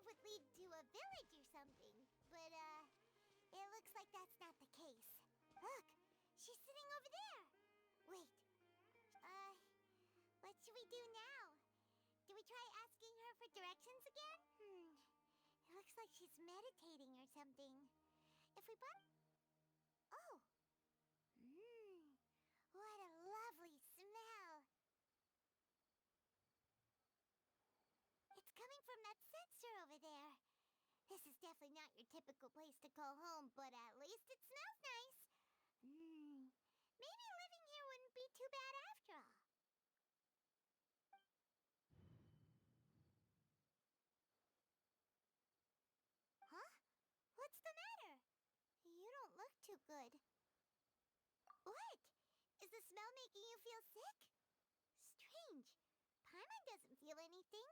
would lead to a village or something, but, it looks like that's not the case. Look, she's sitting over there. Wait, what should we do now? Do we try asking her for directions again? It looks like she's meditating or something. If we Oh! What a lovely smell! It's coming from that sensor over there. This is definitely not your typical place to call home, but at least it smells nice. Maybe living here wouldn't be too bad after all. Huh? What's the matter? You don't look too good. What? Is the smell making you feel sick? Strange. Paimon doesn't feel anything.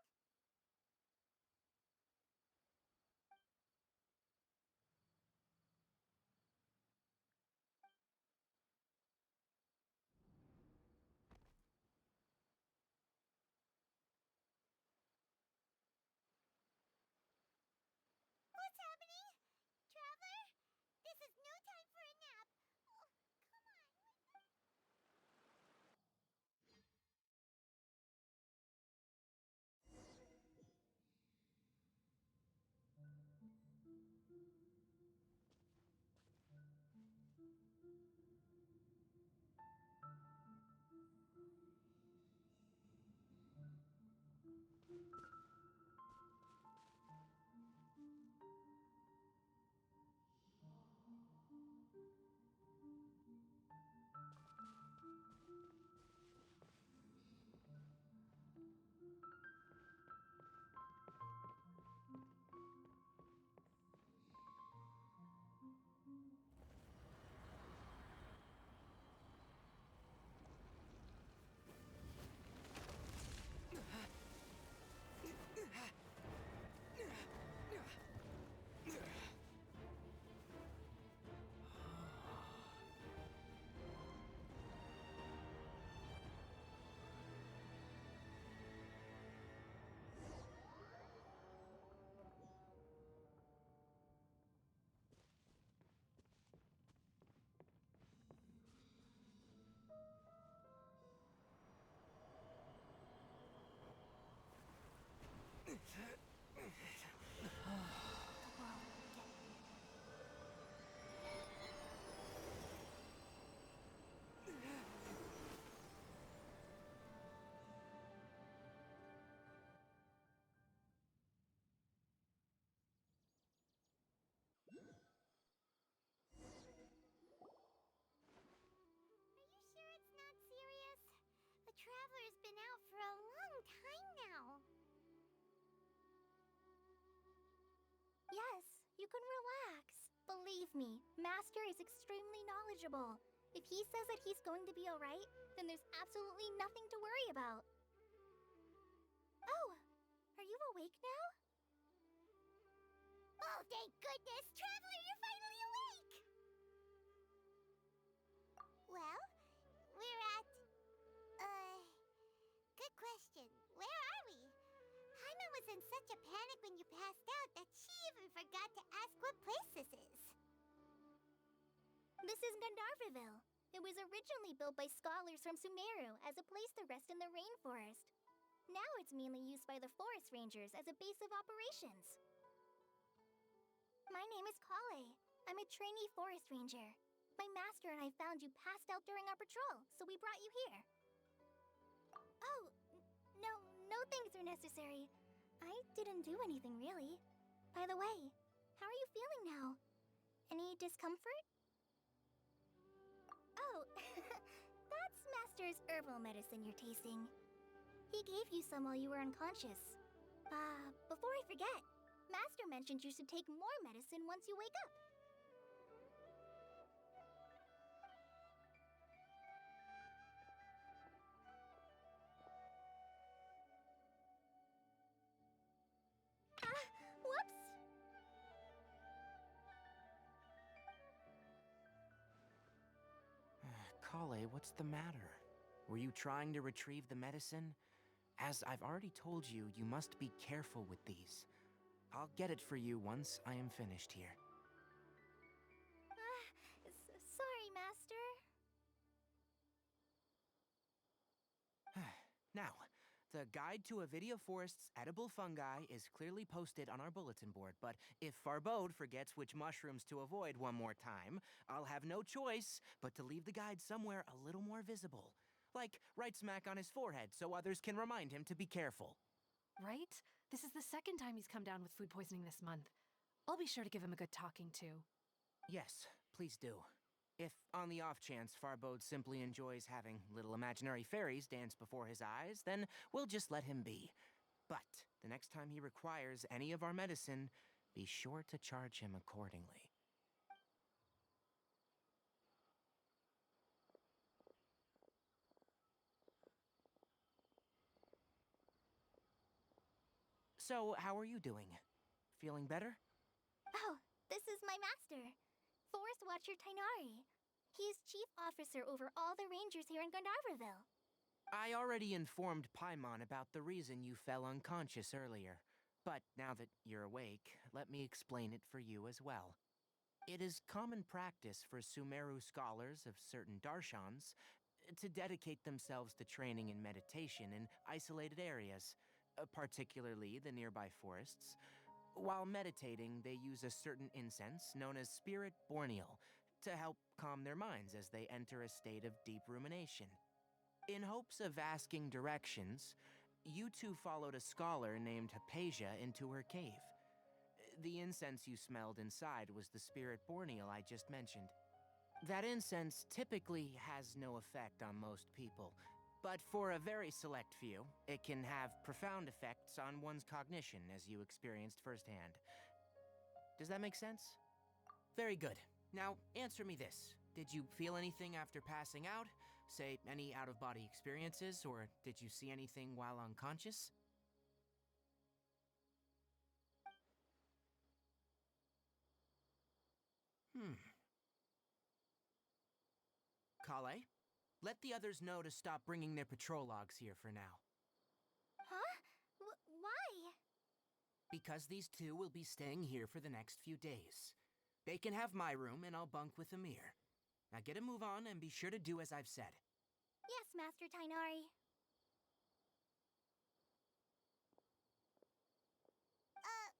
What's happening? Traveler? This is no time for a nap. Oh, come on, wake up. Are you sure it's not serious? The Traveler's been out for a long time now. Yes, you can relax. Believe me, Master is extremely knowledgeable. If he says that he's going to be alright, then there's absolutely nothing to worry about. Oh, are you awake now? Oh, thank goodness! Traveler, you're finally awake! Well, we're at... Good question. Where are we? Paimon was in such a panic when you passed out that she even forgot to ask what place this is. This is Gandharvaville. It was originally built by scholars from Sumeru as a place to rest in the rainforest. Now it's mainly used by the forest rangers as a base of operations. My name is Kale. I'm a trainee forest ranger. My master and I found you passed out during our patrol, so we brought you here. Oh, no thanks are necessary. I didn't do anything, really. By the way, how are you feeling now? Any discomfort? Oh, that's Master's herbal medicine you're tasting. He gave you some while you were unconscious. Before I forget, Master mentioned you should take more medicine once you wake up. Whoops! Kale, what's the matter? Were you trying to retrieve the medicine? As I've already told you, you must be careful with these. I'll get it for you once I am finished here. Sorry, Master. Now, the guide to Avidia Forest's edible fungi is clearly posted on our bulletin board, but if Farbode forgets which mushrooms to avoid one more time, I'll have no choice but to leave the guide somewhere a little more visible. Like right smack on his forehead so others can remind him to be careful. Right? This is the second time he's come down with food poisoning this month. I'll be sure to give him a good talking to. Yes, please do. If, on the off chance, Farbode simply enjoys having little imaginary fairies dance before his eyes, then we'll just let him be. But the next time he requires any of our medicine, be sure to charge him accordingly. So, how are you doing? Feeling better? Oh, this is my master, Forest Watcher Tainari. He's chief officer over all the rangers here in Gandharvaville. I already informed Paimon about the reason you fell unconscious earlier. But now that you're awake, let me explain it for you as well. It is common practice for Sumeru scholars of certain darshans to dedicate themselves to training in meditation in isolated areas, particularly the nearby forests. While meditating, they use a certain incense known as spirit borneal to help calm their minds as they enter a state of deep rumination. In hopes of asking directions, you two followed a scholar named Hypatia into her cave. The incense you smelled inside was the spirit borneal I just mentioned. That incense typically has no effect on most people, but for a very select few, it can have profound effects on one's cognition, as you experienced firsthand. Does that make sense? Very good. Now, answer me this. Did you feel anything after passing out? Say, any out-of-body experiences, or did you see anything while unconscious? Kale, let the others know to stop bringing their patrol logs here for now. Huh? Why? Because these two will be staying here for the next few days. They can have my room, and I'll bunk with Amir. Now get a move on, and be sure to do as I've said. Yes, Master Tainari.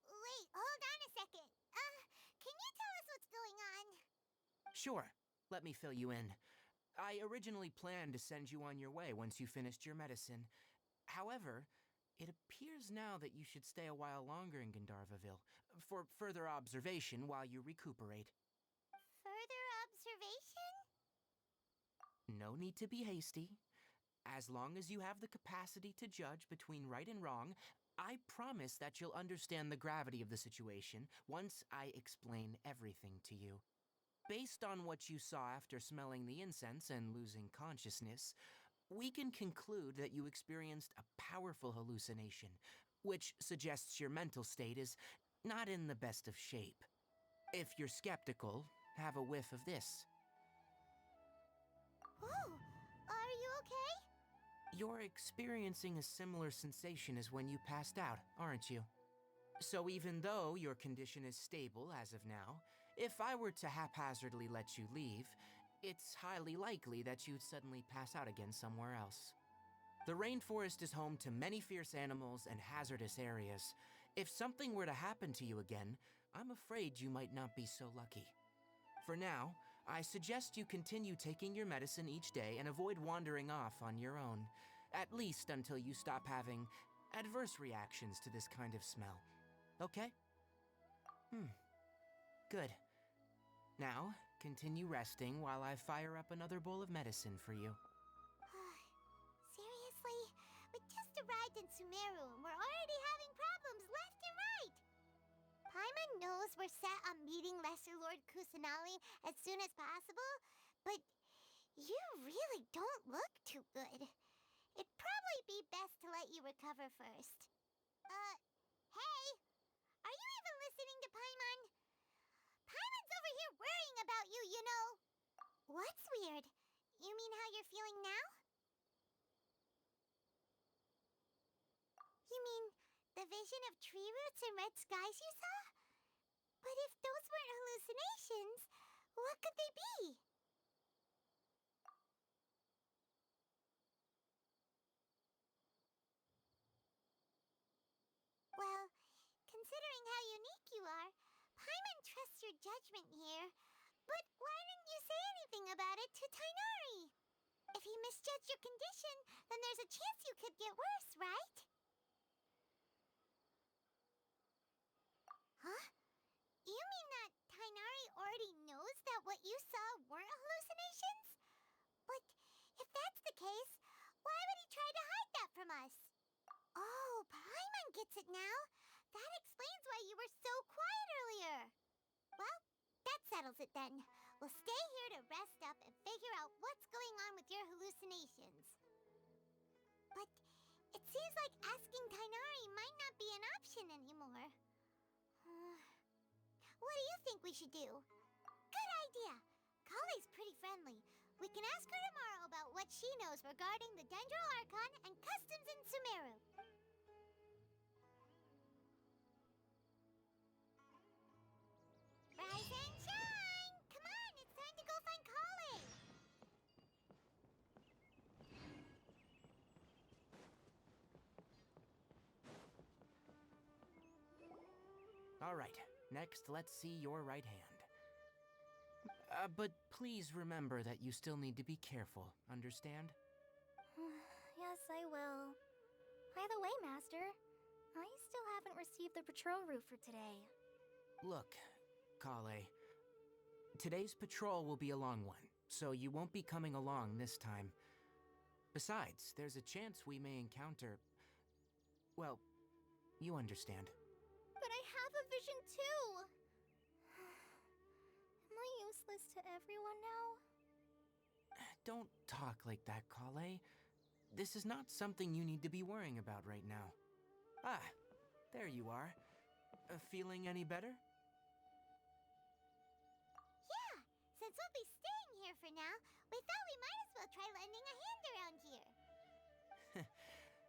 Wait, hold on a second. Can you tell us what's going on? Sure, let me fill you in. I originally planned to send you on your way once you finished your medicine. However, it appears now that you should stay a while longer in Gandharvaville for further observation while you recuperate. Further observation? No need to be hasty. As long as you have the capacity to judge between right and wrong, I promise that you'll understand the gravity of the situation once I explain everything to you. Based on what you saw after smelling the incense and losing consciousness, we can conclude that you experienced a powerful hallucination, which suggests your mental state is not in the best of shape. If you're skeptical, have a whiff of this. Oh, are you okay? You're experiencing a similar sensation as when you passed out, aren't you? So even though your condition is stable as of now, if I were to haphazardly let you leave, it's highly likely that you'd suddenly pass out again somewhere else. The rainforest is home to many fierce animals and hazardous areas. If something were to happen to you again, I'm afraid you might not be so lucky. For now, I suggest you continue taking your medicine each day and avoid wandering off on your own, at least until you stop having adverse reactions to this kind of smell. Okay? Good. Now, continue resting while I fire up another bowl of medicine for you. Seriously? We just arrived in Sumeru and we're already having problems left and right. Paimon knows we're set on meeting Lesser Lord Kusanali as soon as possible, but you really don't look too good. It'd probably be best to let you recover first. Hey! Are you even listening to Paimon? Paimon's over here worrying about you, you know. What's weird? You mean how you're feeling now? You mean the vision of tree roots and red skies you saw? But if those weren't hallucinations, what could they be? Well, considering how unique you are, Paimon trusts your judgment here. But why didn't you say anything about it to Tainari? If he misjudged your condition, then there's a chance you could get worse, right? Huh? You mean that Tainari already knows that what you saw weren't hallucinations? But if that's the case, why would he try to hide that from us? Oh, Paimon gets it now. That explains why you were so quiet earlier. Well, that settles it then. We'll stay here to rest up and figure out what's going on with your hallucinations. But it seems like asking Tainari might not be an option anymore. What do you think we should do? Good idea. Kale's pretty friendly. We can ask her tomorrow about what she knows regarding the Dendro Archon and customs in Sumeru. Rise and shine! Come on, it's time to go find Kale! All right, next let's see your right hand. But please remember that you still need to be careful, understand? Yes, I will. By the way, Master, I still haven't received the patrol route for today. Look, Kale, today's patrol will be a long one, so you won't be coming along this time. Besides, there's a chance we may encounter... well, you understand. But I have a vision too! Am I useless to everyone now? Don't talk like that, Kale. This is not something you need to be worrying about right now. Ah, there you are. Feeling any better? Yeah, since we'll be staying here for now, we thought we might as well try lending a hand around here.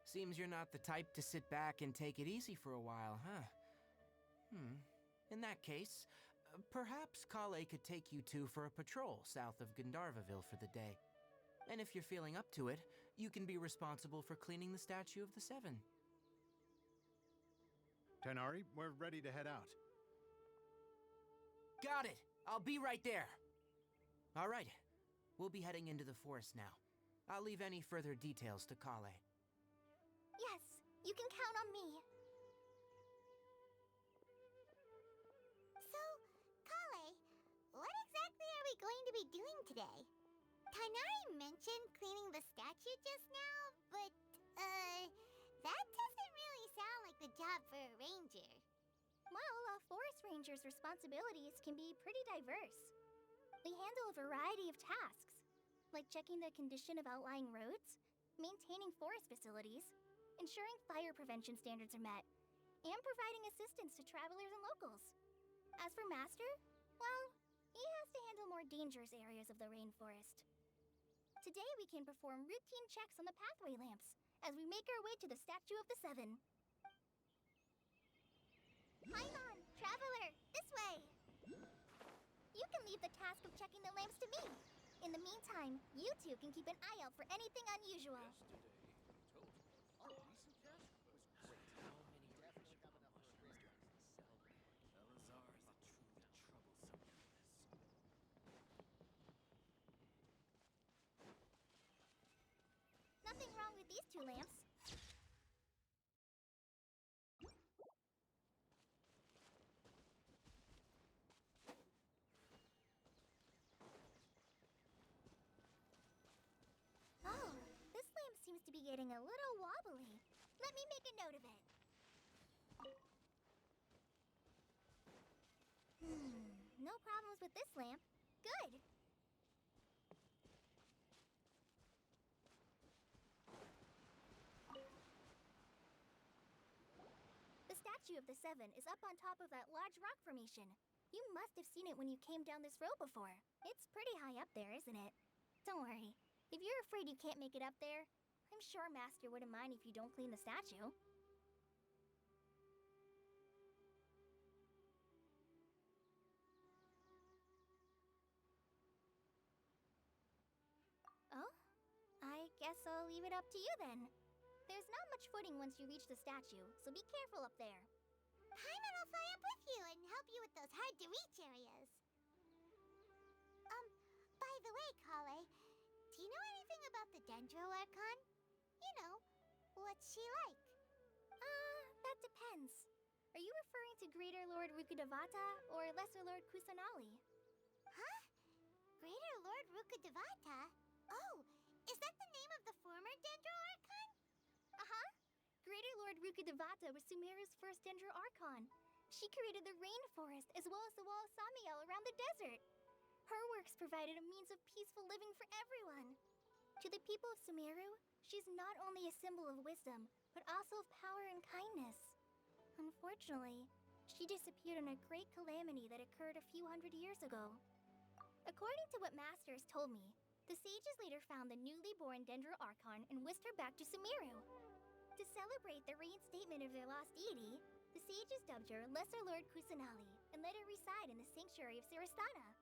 Seems you're not the type to sit back and take it easy for a while, huh? In that case, perhaps Kale could take you two for a patrol south of Gandharvaville for the day. And if you're feeling up to it, you can be responsible for cleaning the Statue of the Seven. Tainari, we're ready to head out. Got it! I'll be right there! All right, we'll be heading into the forest now. I'll leave any further details to Kale. Yes, you can count on me. So, Kale, what exactly are we going to be doing today? Tainari mentioned cleaning the statue just now, but, that doesn't really sound like the job for a ranger. Well, a forest ranger's responsibilities can be pretty diverse. They handle a variety of tasks, like checking the condition of outlying roads, maintaining forest facilities, ensuring fire prevention standards are met, and providing assistance to travelers and locals. As for Master, well, he has to handle more dangerous areas of the rainforest. Today we can perform routine checks on the pathway lamps as we make our way to the Statue of the Seven. Paimon, Traveler, this way! You can leave the task of checking the lamps to me. In the meantime, you two can keep an eye out for anything unusual. Nothing wrong with these two lamps. Oh, this lamp seems to be getting a little wobbly. Let me make a note of it. No problems with this lamp. Good. The Statue of the Seven is up on top of that large rock formation. You must have seen it when you came down this road before. It's pretty high up there, isn't it? Don't worry. If you're afraid you can't make it up there, I'm sure Master wouldn't mind if you don't clean the statue. Guess I'll leave it up to you then. There's not much footing once you reach the statue, so be careful up there. Paimon will fly up with you and help you with those hard-to-reach areas. By the way, Kale, do you know anything about the Dendro Archon? You know, what's she like? That depends. Are you referring to Greater Lord Rukkhadevata or Lesser Lord Kusanali? Huh? Greater Lord Rukkhadevata? Oh, is that the name of the former Dendro Archon? Uh-huh. Greater Lord Rukkhadevata was Sumeru's first Dendro Archon. She created the rainforest as well as the wall of Samiel around the desert. Her works provided a means of peaceful living for everyone. To the people of Sumeru, she's not only a symbol of wisdom, but also of power and kindness. Unfortunately, she disappeared in a great calamity that occurred a few hundred years ago. According to what Masters told me, the sages later found the newly born Dendro Archon and whisked her back to Sumeru. To celebrate the reinstatement of their lost deity, the sages dubbed her Lesser Lord Kusanali and let her reside in the sanctuary of Sarastana.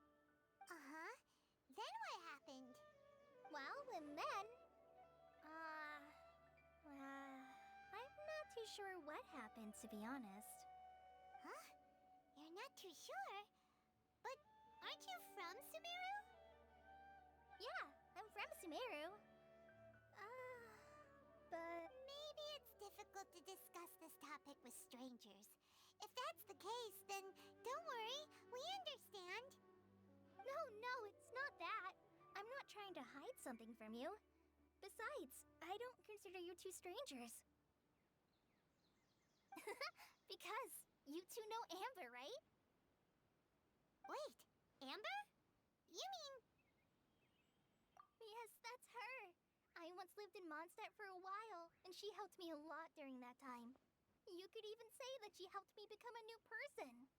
Uh-huh. Then what happened? Well, and then... I'm not too sure what happened, to be honest. Huh? You're not too sure? But aren't you from Sumeru? Yeah, I'm from Sumeru. But... Maybe it's difficult to discuss this topic with strangers. If that's the case, then don't worry, we understand. No, it's not that. I'm not trying to hide something from you. Besides, I don't consider you two strangers. Because you two know Amber, right? Wait, Amber? You mean... Yes, that's her. I once lived in Mondstadt for a while, and she helped me a lot during that time. You could even say that she helped me become a new person.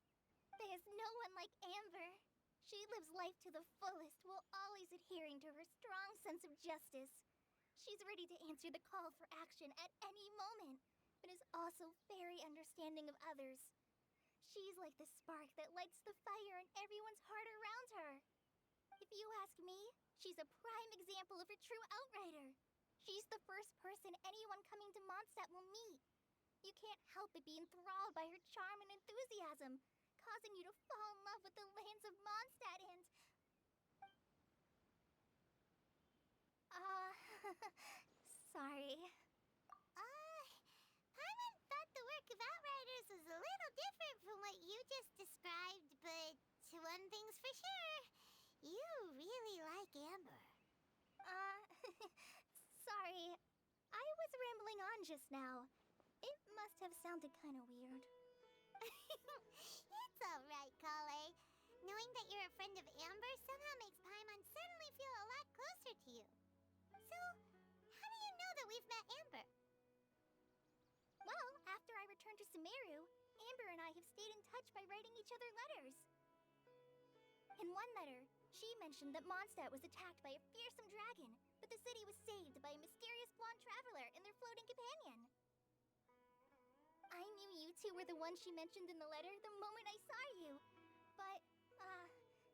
There's no one like Amber. She lives life to the fullest while always adhering to her strong sense of justice. She's ready to answer the call for action at any moment, but is also very understanding of others. She's like the spark that lights the fire in everyone's heart around her. If you ask me, she's a prime example of a true outrider. She's the first person anyone coming to Mondstadt will meet. You can't help but be enthralled by her charm and enthusiasm, causing you to fall in love with the lands of Mondstadt and... Sorry. Paimon thought the work of Outriders was a little different from what you just described, but one thing's for sure. You really like Amber. Sorry. I was rambling on just now. It must have sounded kind of weird. It's alright, Kale. Knowing that you're a friend of Amber somehow makes Paimon suddenly feel a lot closer to you. So, how do you know that we've met Amber? Well, after I returned to Sumeru, Amber and I have stayed in touch by writing each other letters. In one letter, she mentioned that Mondstadt was attacked by a fearsome dragon, but the city was saved by a mysterious blonde traveler and their floating companion. I knew you two were the ones she mentioned in the letter the moment I saw you. But,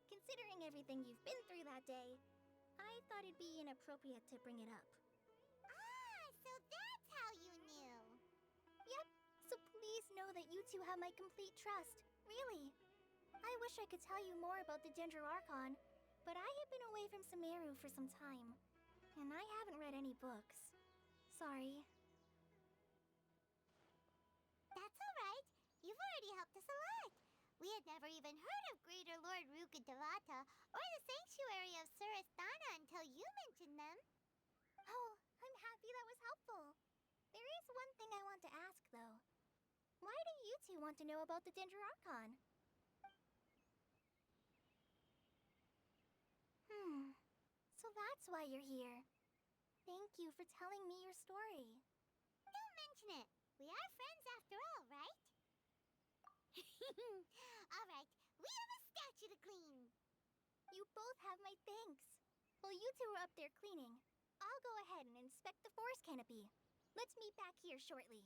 considering everything you've been through that day, I thought it'd be inappropriate to bring it up. So that's how you knew. Yep, so please know that you two have my complete trust. Really. I wish I could tell you more about the Dendro Archon, but I have been away from Sumeru for some time, and I haven't read any books. Sorry. That's alright. You've already helped us a lot. We had never even heard of Greater Lord Rukkhadevata or the Sanctuary of Sarastana until you mentioned them. Oh, I'm happy that was helpful. There is one thing I want to ask, though. Why do you two want to know about the Dendro Archon? So that's why you're here. Thank you for telling me your story. Don't mention it. We are friends after all, right? Alright, we have a statue to clean. You both have my thanks. While you two are up there cleaning, I'll go ahead and inspect the forest canopy. Let's meet back here shortly.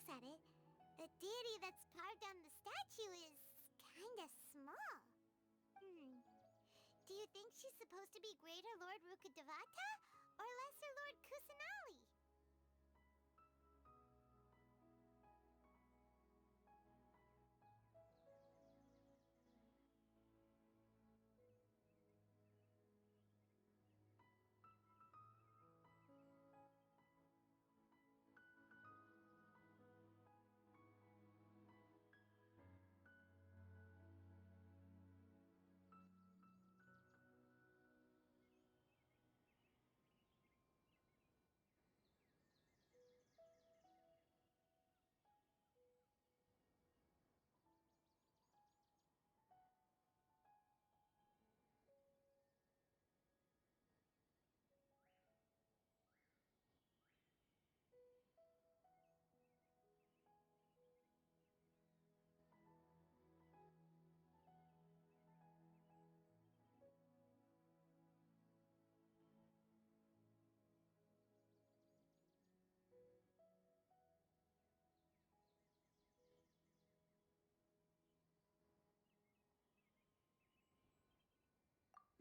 looks at it, the deity that's carved on the statue is kinda small. Do you think she's supposed to be Greater Lord Rukkhadevata or Lesser Lord Kusanali?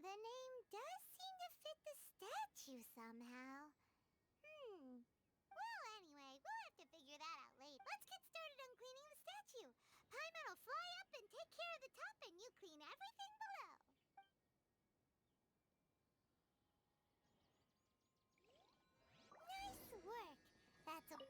The name does seem to fit the statue somehow. Well, anyway, we'll have to figure that out later. Let's get started on cleaning the statue. Paimon will fly up and take care of the top, and you clean everything below. Nice work. That's a...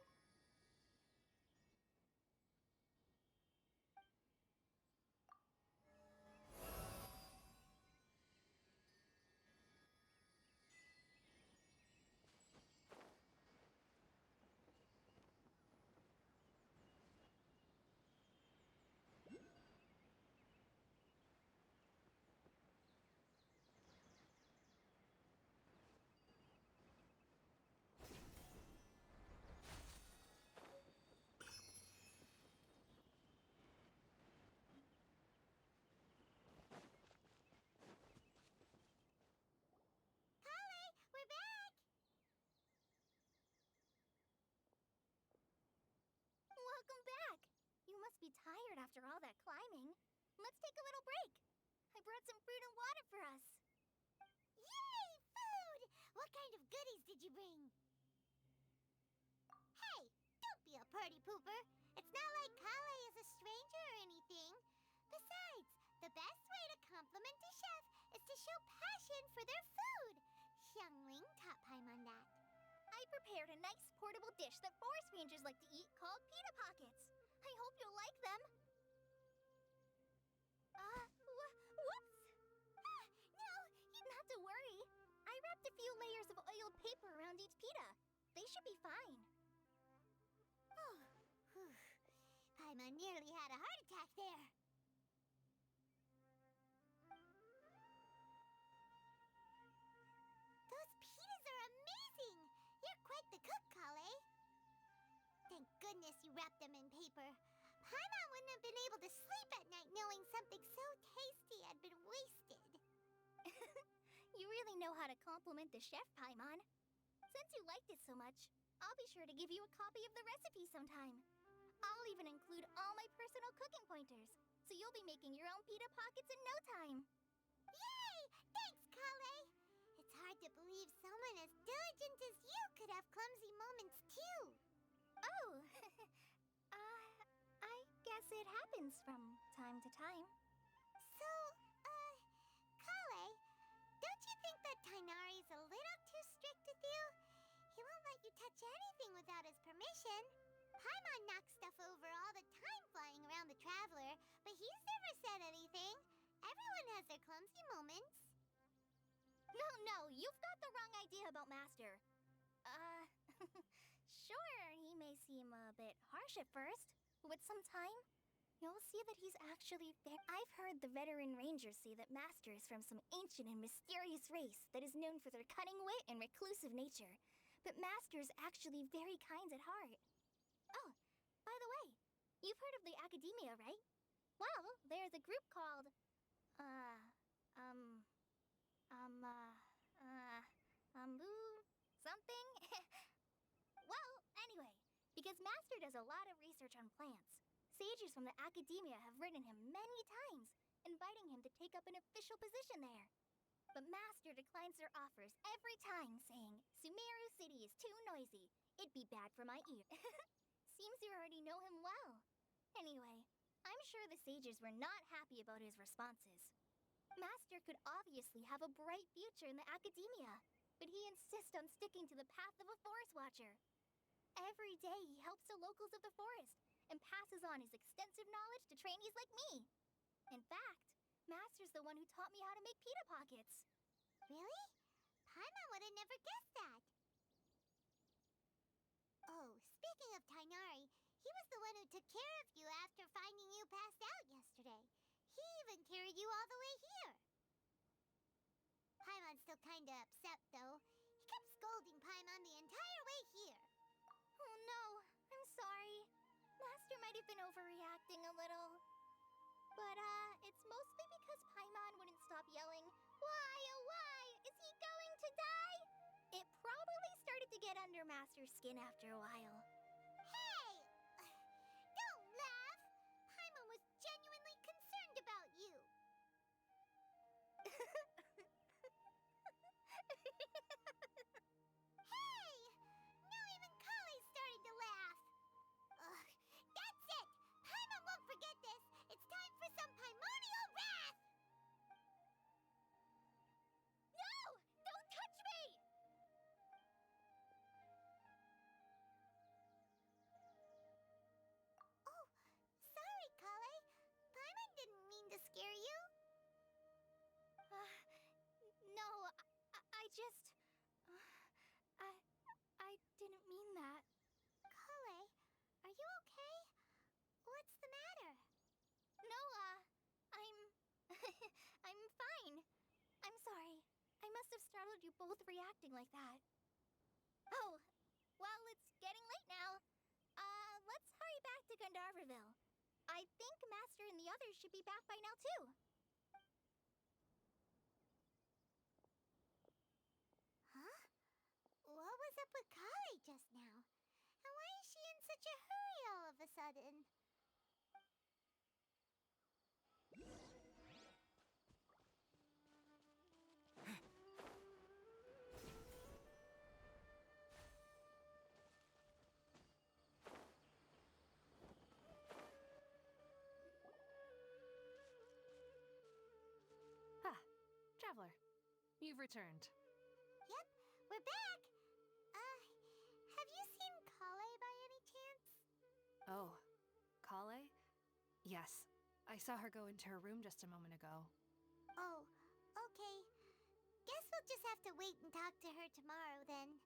Kale, we're back! Welcome back! You must be tired after all that climbing. Let's take a little break. I brought some fruit and water for us. Yay, food! What kind of goodies did you bring? Hey, don't be a party pooper. It's not like Kale is a stranger or anything. Besides, the best way to compliment a chef is to show passion for their food. Xiangling taught Paimon that. I prepared a nice portable dish that forest rangers like to eat called pita pockets. I hope you'll like them. Whoops! No, Not to worry. I wrapped a few layers of oiled paper around each pita. They should be fine. Oh, whew. Paimon nearly had a heart attack there. Those pitas are amazing! You're quite the cook, Kale. Thank goodness you wrapped them in paper. Paimon wouldn't have been able to sleep at night knowing something so tasty had been wasted. You really know how to compliment the chef, Paimon. Since you liked it so much, I'll be sure to give you a copy of the recipe sometime. I'll even include all my personal cooking pointers, so you'll be making your own pita pockets in no time. Yay! Thanks, Kale. It's hard to believe someone as diligent as you could have clumsy moments too. Oh, I guess it happens from time to time. So, Kale, don't you think that Tainari's a little too strict with you? He won't let you touch anything without his permission. Paimon knocks stuff over all the time flying around the Traveler, but he's never said anything. Everyone has their clumsy moments. No, you've got the wrong idea about Master. Sure, he may seem a bit harsh at first, but with some time, you'll see that he's actually I've heard the veteran rangers say that Master is from some ancient and mysterious race that is known for their cunning wit and reclusive nature. But Master's actually very kind at heart. Oh, by the way, you've heard of the Academia, right? Well, there's a group called, something? Well, anyway, because because Master does a lot of research on plants. Sages from the academia have written him many times, inviting him to take up an official position there. But Master declines their offers every time, saying, Sumeru City is too noisy. It'd be bad for my ear. Seems you already know him well. Anyway, I'm sure the sages were not happy about his responses. Master could obviously have a bright future in the academia, but he insists on sticking to the path of a forest watcher. Every day he helps the locals of the forest and passes on his extensive knowledge to trainees like me. In fact, Master's the one who taught me how to make pita pockets. Really? Paimon would have never guessed that. Oh, speaking of Tainari, he was the one who took care of you after finding you passed out yesterday. He even carried you all the way here. Paimon's still kinda upset, though. He kept scolding Paimon the entire way here. Oh no, I'm sorry. Master might have been overreacting a little. But, it's mostly because Paimon wouldn't stop yelling, Why, oh why, is he going to die? It probably started to get under Master's skin after a while. Hey! Don't laugh! Paimon was genuinely concerned about you. Hey! Now even Kale's starting to laugh. Ugh, that's it! Paimon won't forget this! It's time for some Paimonial wrath! No! Don't touch me! Oh, sorry, Kale. Paimon didn't mean to scare you. No, I just... I didn't mean that. Kale, are you okay? What's the matter? No, I'm... I'm fine. I'm sorry. I must have startled you both reacting like that. Oh, well, it's getting late now. Let's hurry back to Gandharvaville. I think Master and the others should be back by now, too. Huh? What was up with Kale just now? And why is she in such a hurry all of a sudden? Ah, Traveler, you've returned. Yep, we're back. Have you seen Kale by any chance? Oh, Kale? Yes, I saw her go into her room just a moment ago. Oh, okay. Guess we'll just have to wait and talk to her tomorrow then.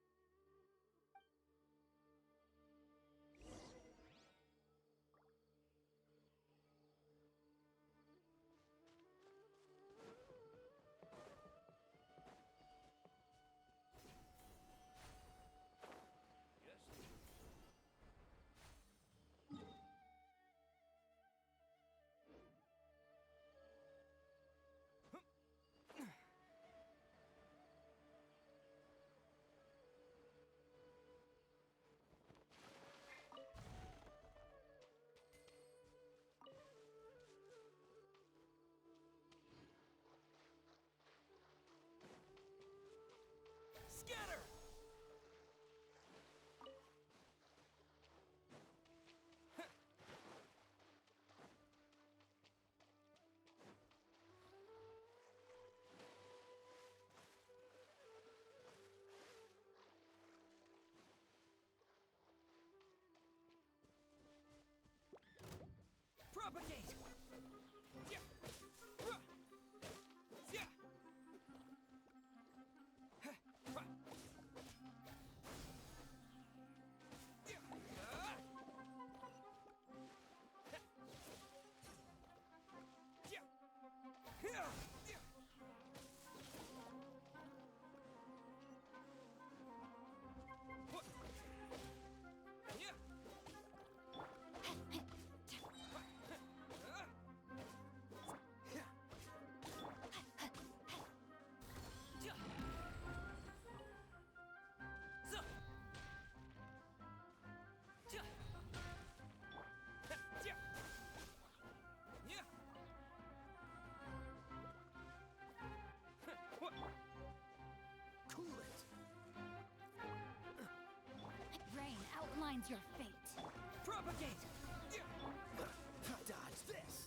outlines your fate. Propagate! Dodge this!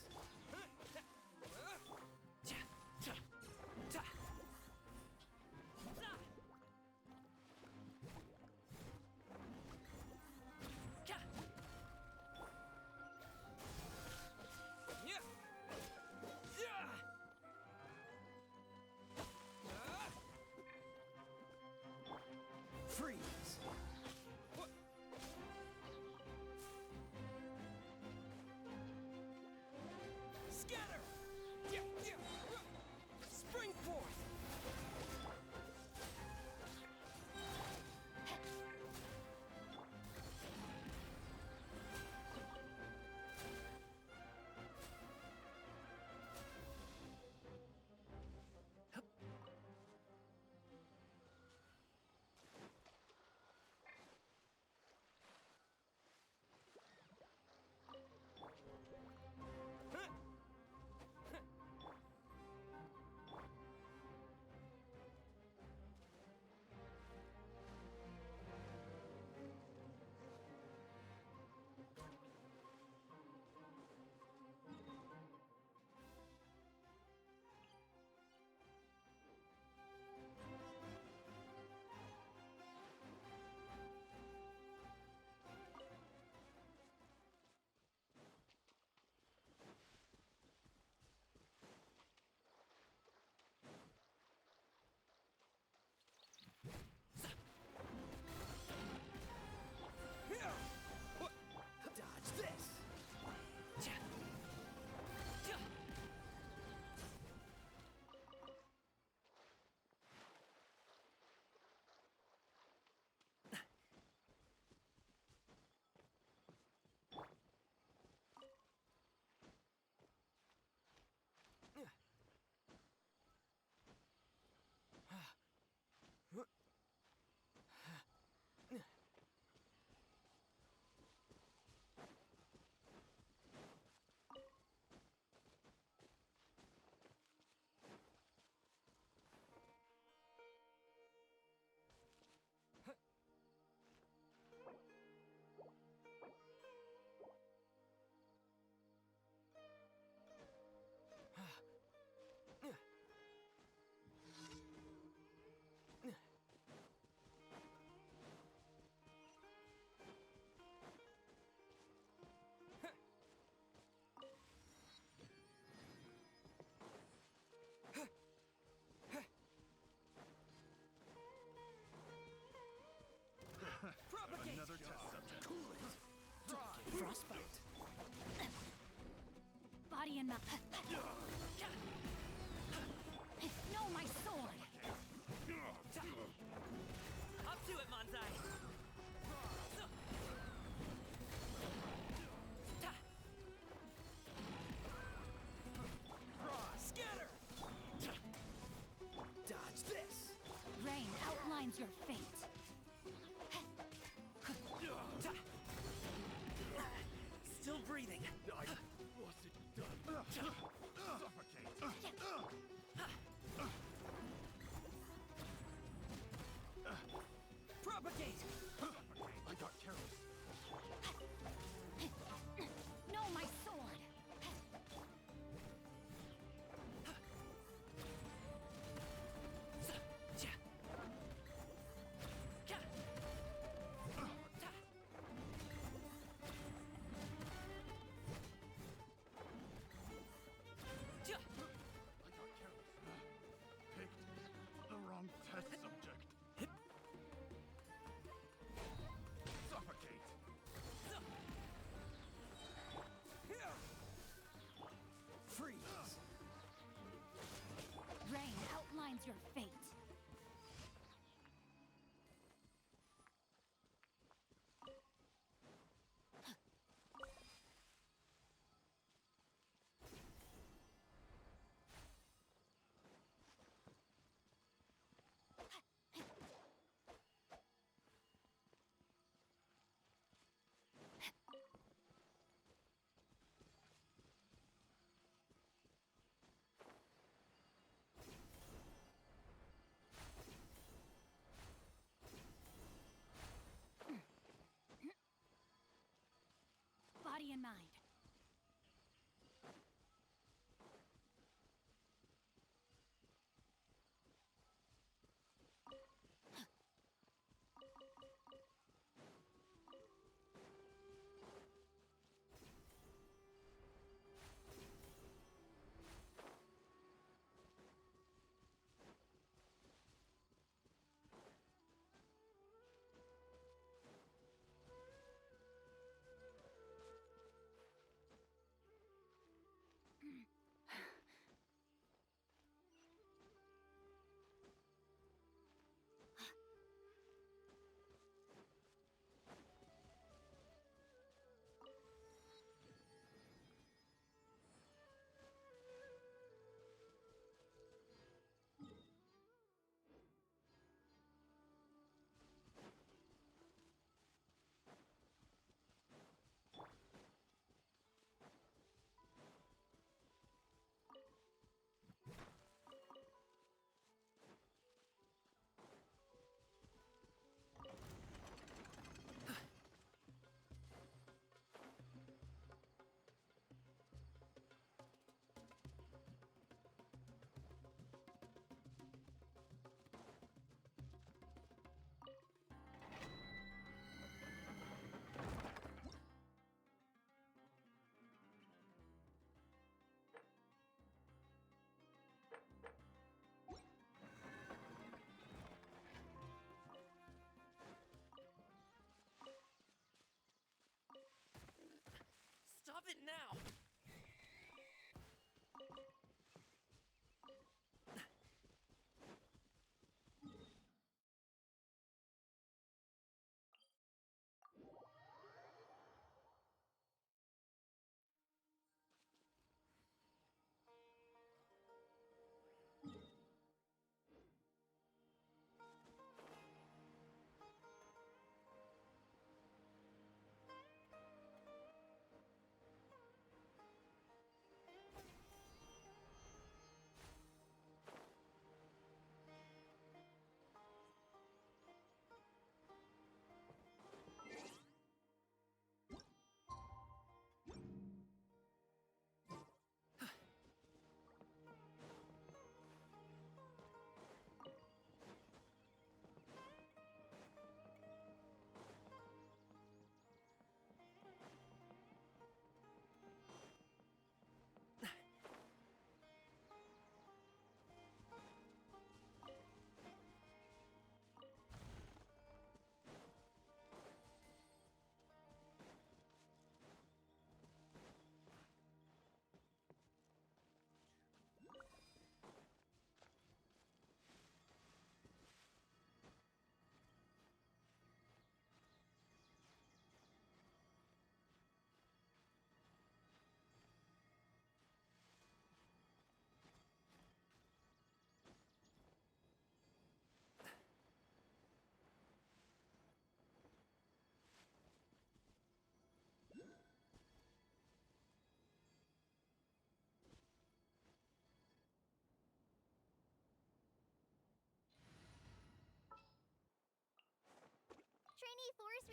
Freeze! Scatter! Spring forth! Dodge this! Propagate! Another test subject. Frostbite! Body and mouth. No, my sword! Up to it, Manzai! Scatter! Dodge this! Rain outlines your fate. Still breathing. What's it done? Suffocate!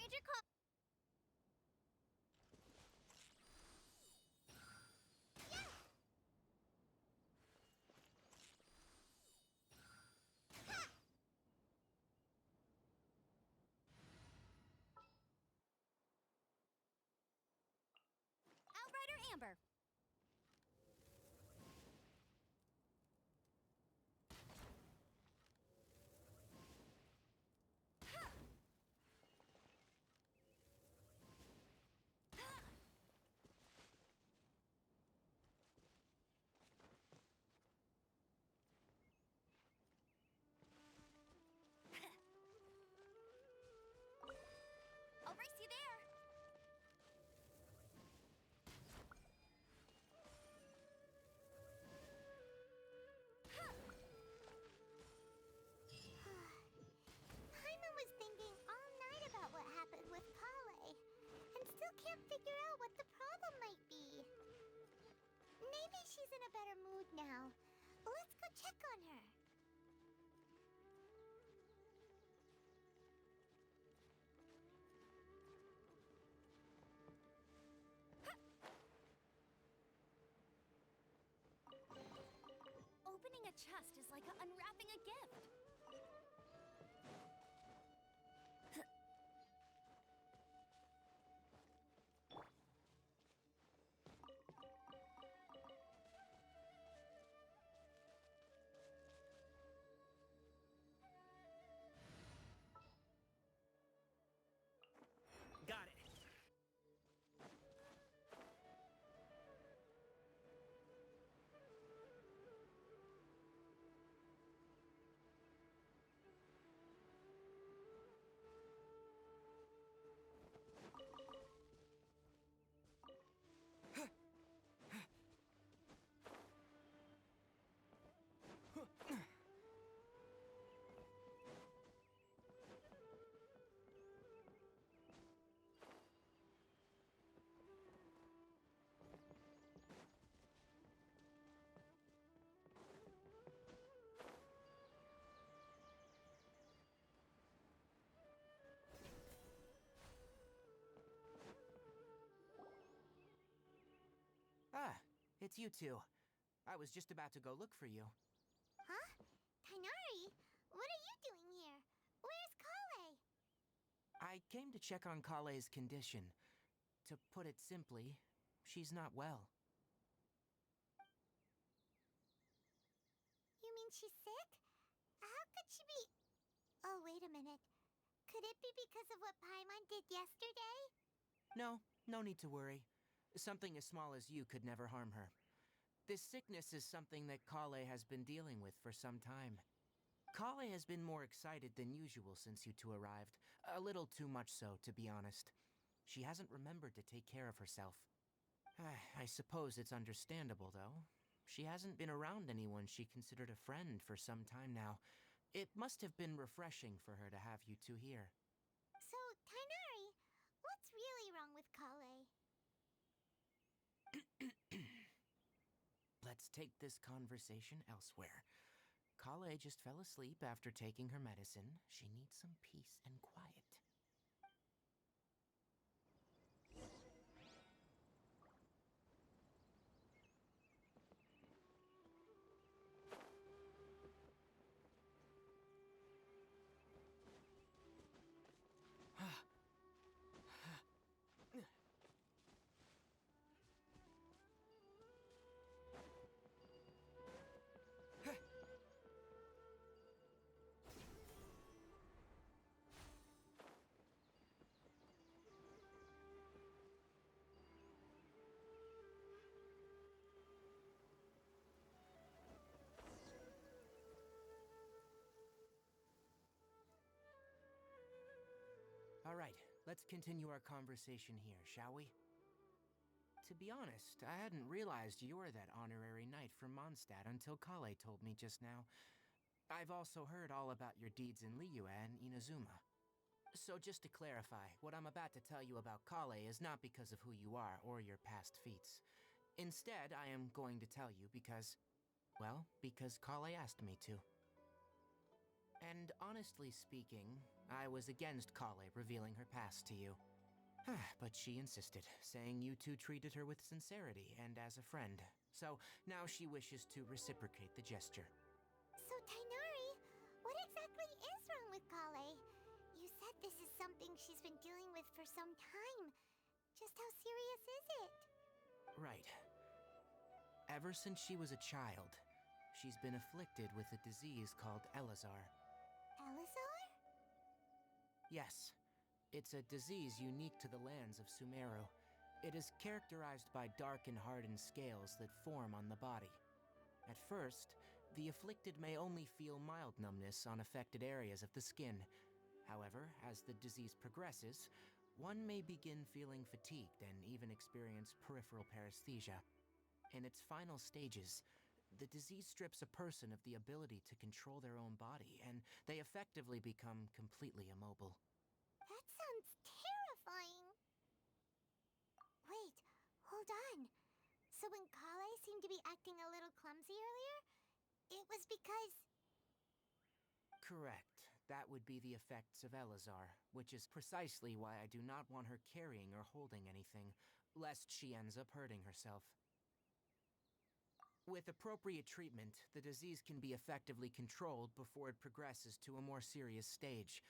Ranger call. Outrider Amber. I'll race you there. Paimon was thinking all night about what happened with Kale, and still can't figure out what the problem might be. Maybe she's in a better mood now. Let's go check on her. Opening a chest is like unwrapping a gift. Got it. Ah, it's you two. I was just about to go look for you. Huh? Tainari? What are you doing here? Where's Kale? I came to check on Kale's condition. To put it simply, she's not well. You mean she's sick? How could she be... Oh, wait a minute. Could it be because of what Paimon did yesterday? No, no need to worry. Something as small as you could never harm her. This sickness is something that Kale has been dealing with for some time. Kale has been more excited than usual since you two arrived. A little too much so, to be honest. She hasn't remembered to take care of herself. I suppose it's understandable, though. She hasn't been around anyone she considered a friend for some time now. It must have been refreshing for her to have you two here. So, Tainari, what's really wrong with Kale? Let's take this conversation elsewhere. Kale just fell asleep after taking her medicine. She needs some peace and quiet. All right, let's continue our conversation here, shall we? To be honest, I hadn't realized you're that honorary knight from Mondstadt until Kale told me just now. I've also heard all about your deeds in Liyue and Inazuma. So just to clarify, what I'm about to tell you about Kale is not because of who you are or your past feats. Instead, I am going to tell you because, well, because Kale asked me to. And honestly speaking, I was against Kale revealing her past to you. But she insisted, saying you two treated her with sincerity and as a friend. So now she wishes to reciprocate the gesture. So, Tainari, what exactly is wrong with Kale? You said this is something she's been dealing with for some time. Just how serious is it? Right. Ever since she was a child, she's been afflicted with a disease called Elazar. Elazar? Yes, it's a disease unique to the lands of Sumeru. It is characterized by dark and hardened scales that form on the body. At first, the afflicted may only feel mild numbness on affected areas of the skin. However, as the disease progresses, one may begin feeling fatigued and even experience peripheral paresthesia. In its final stages, the disease strips a person of the ability to control their own body, and they effectively become completely immobile. That sounds terrifying. Wait, hold on. So when Kale seemed to be acting a little clumsy earlier, it was because... Correct. That would be the effects of Elazar, which is precisely why I do not want her carrying or holding anything, lest she ends up hurting herself. With appropriate treatment, the disease can be effectively controlled before it progresses to a more serious stage.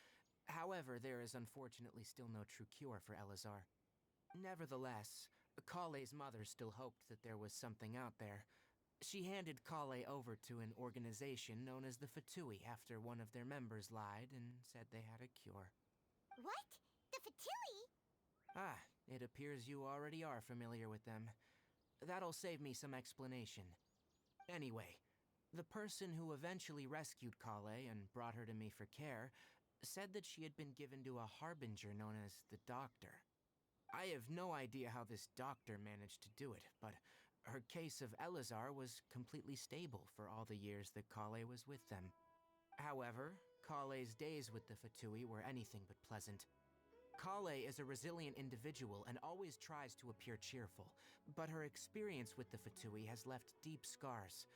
However, there is unfortunately still no true cure for Elazar. Nevertheless, Kale's mother still hoped that there was something out there. She handed Kale over to an organization known as the Fatui after one of their members lied and said they had a cure. What? The Fatui? Ah, it appears you already are familiar with them. That'll save me some explanation. Anyway, the person who eventually rescued Kale and brought her to me for care said that she had been given to a harbinger known as the Doctor. I have no idea how this doctor managed to do it, but her case of Elazar was completely stable for all the years that Kale was with them. However, Kale's days with the Fatui were anything but pleasant. Kale is a resilient individual and always tries to appear cheerful, but her experience with the Fatui has left deep scars.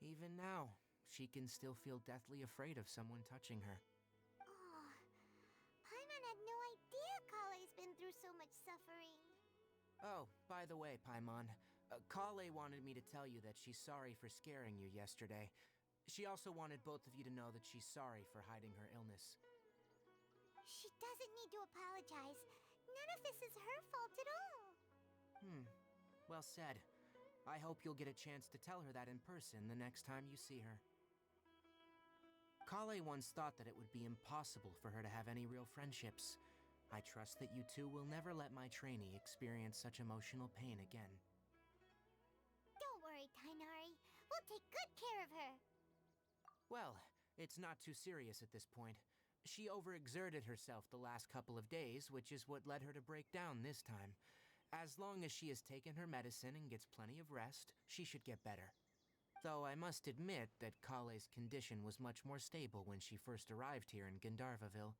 Even now, she can still feel deathly afraid of someone touching her. Oh, Paimon had no idea Kale's been through so much suffering. Oh, by the way, Paimon, Kale wanted me to tell you that she's sorry for scaring you yesterday. She also wanted both of you to know that she's sorry for hiding her illness. She doesn't need to apologize. None of this is her fault at all. Well said. I hope you'll get a chance to tell her that in person the next time you see her. Kale once thought that it would be impossible for her to have any real friendships. I trust that you two will never let my trainee experience such emotional pain again. Don't worry, Tainari. We'll take good care of her. Well, it's not too serious at this point. She overexerted herself the last couple of days, which is what led her to break down this time. As long as she has taken her medicine and gets plenty of rest, she should get better. Though I must admit that Kale's condition was much more stable when she first arrived here in Gandharvaville.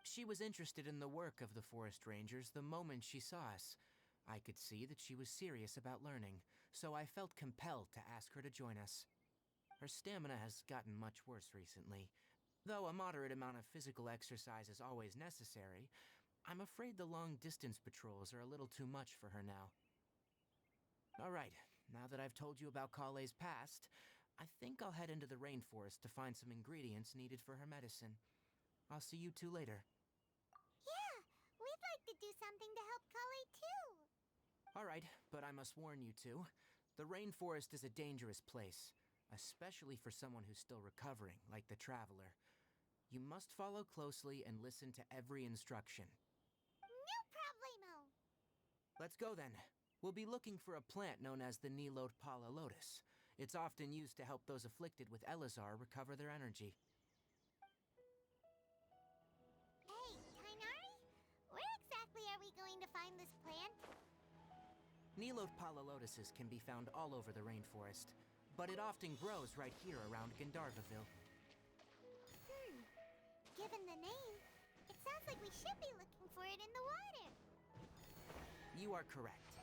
She was interested in the work of the forest rangers the moment she saw us. I could see that she was serious about learning, so I felt compelled to ask her to join us. Her stamina has gotten much worse recently. Though a moderate amount of physical exercise is always necessary, I'm afraid the long-distance patrols are a little too much for her now. Alright, now that I've told you about Kale's past, I think I'll head into the rainforest to find some ingredients needed for her medicine. I'll see you two later. Yeah, we'd like to do something to help Kale too. Alright, but I must warn you two. The rainforest is a dangerous place, especially for someone who's still recovering, like the Traveler. You must follow closely and listen to every instruction. No problemo. Let's go then. We'll be looking for a plant known as the Nilotpala lotus. It's often used to help those afflicted with Elazar recover their energy. Hey, Tainari? Where exactly are we going to find this plant? Nilotpala lotuses can be found all over the rainforest, but it often grows right here around Gandharvaville. Given the name, it sounds like we should be looking for it in the water. You are correct.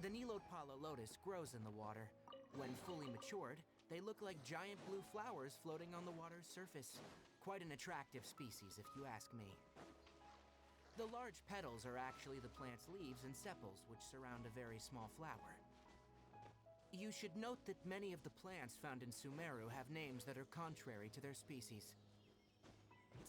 The Nilotpala lotus grows in the water. When fully matured, they look like giant blue flowers floating on the water's surface. quite an attractive species, if you ask me. The large petals are actually the plant's leaves and sepals, which surround a very small flower. You should note that many of the plants found in Sumeru have names that are contrary to their species.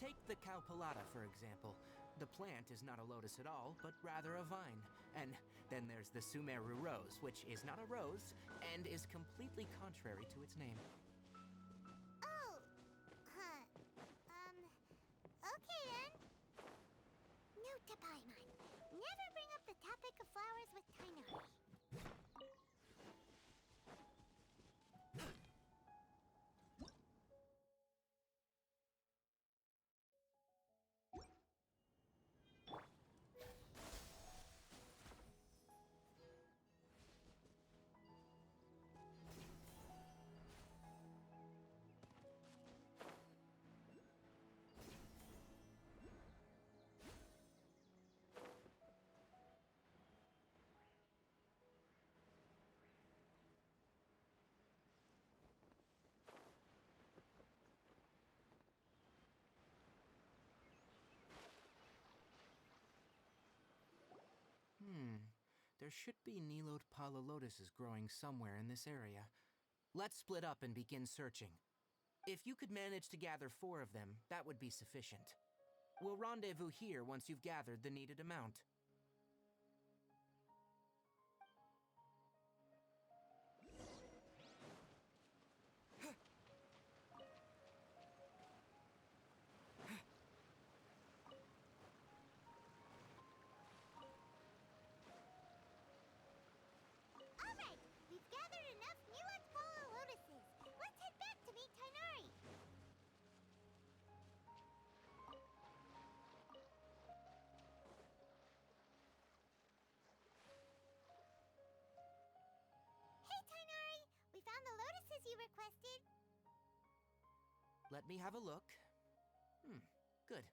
Take the Cowpelata, for example. The plant is not a lotus at all, but rather a vine. And then there's the Sumeru rose, which is not a rose, and is completely contrary to its name. Oh, huh. Okay then. Note to Paimon. Never bring up the topic of flowers with Tainari. There should be Nilode Pala lotuses growing somewhere in this area. Let's split up and begin searching. If you could manage to gather 4 of them, that would be sufficient. We'll rendezvous here once you've gathered the needed amount. Alright, we've gathered enough Nilot Pala lotuses. Let's head back to meet Tainari. Hey Tainari, we found the lotuses you requested. Let me have a look. Good.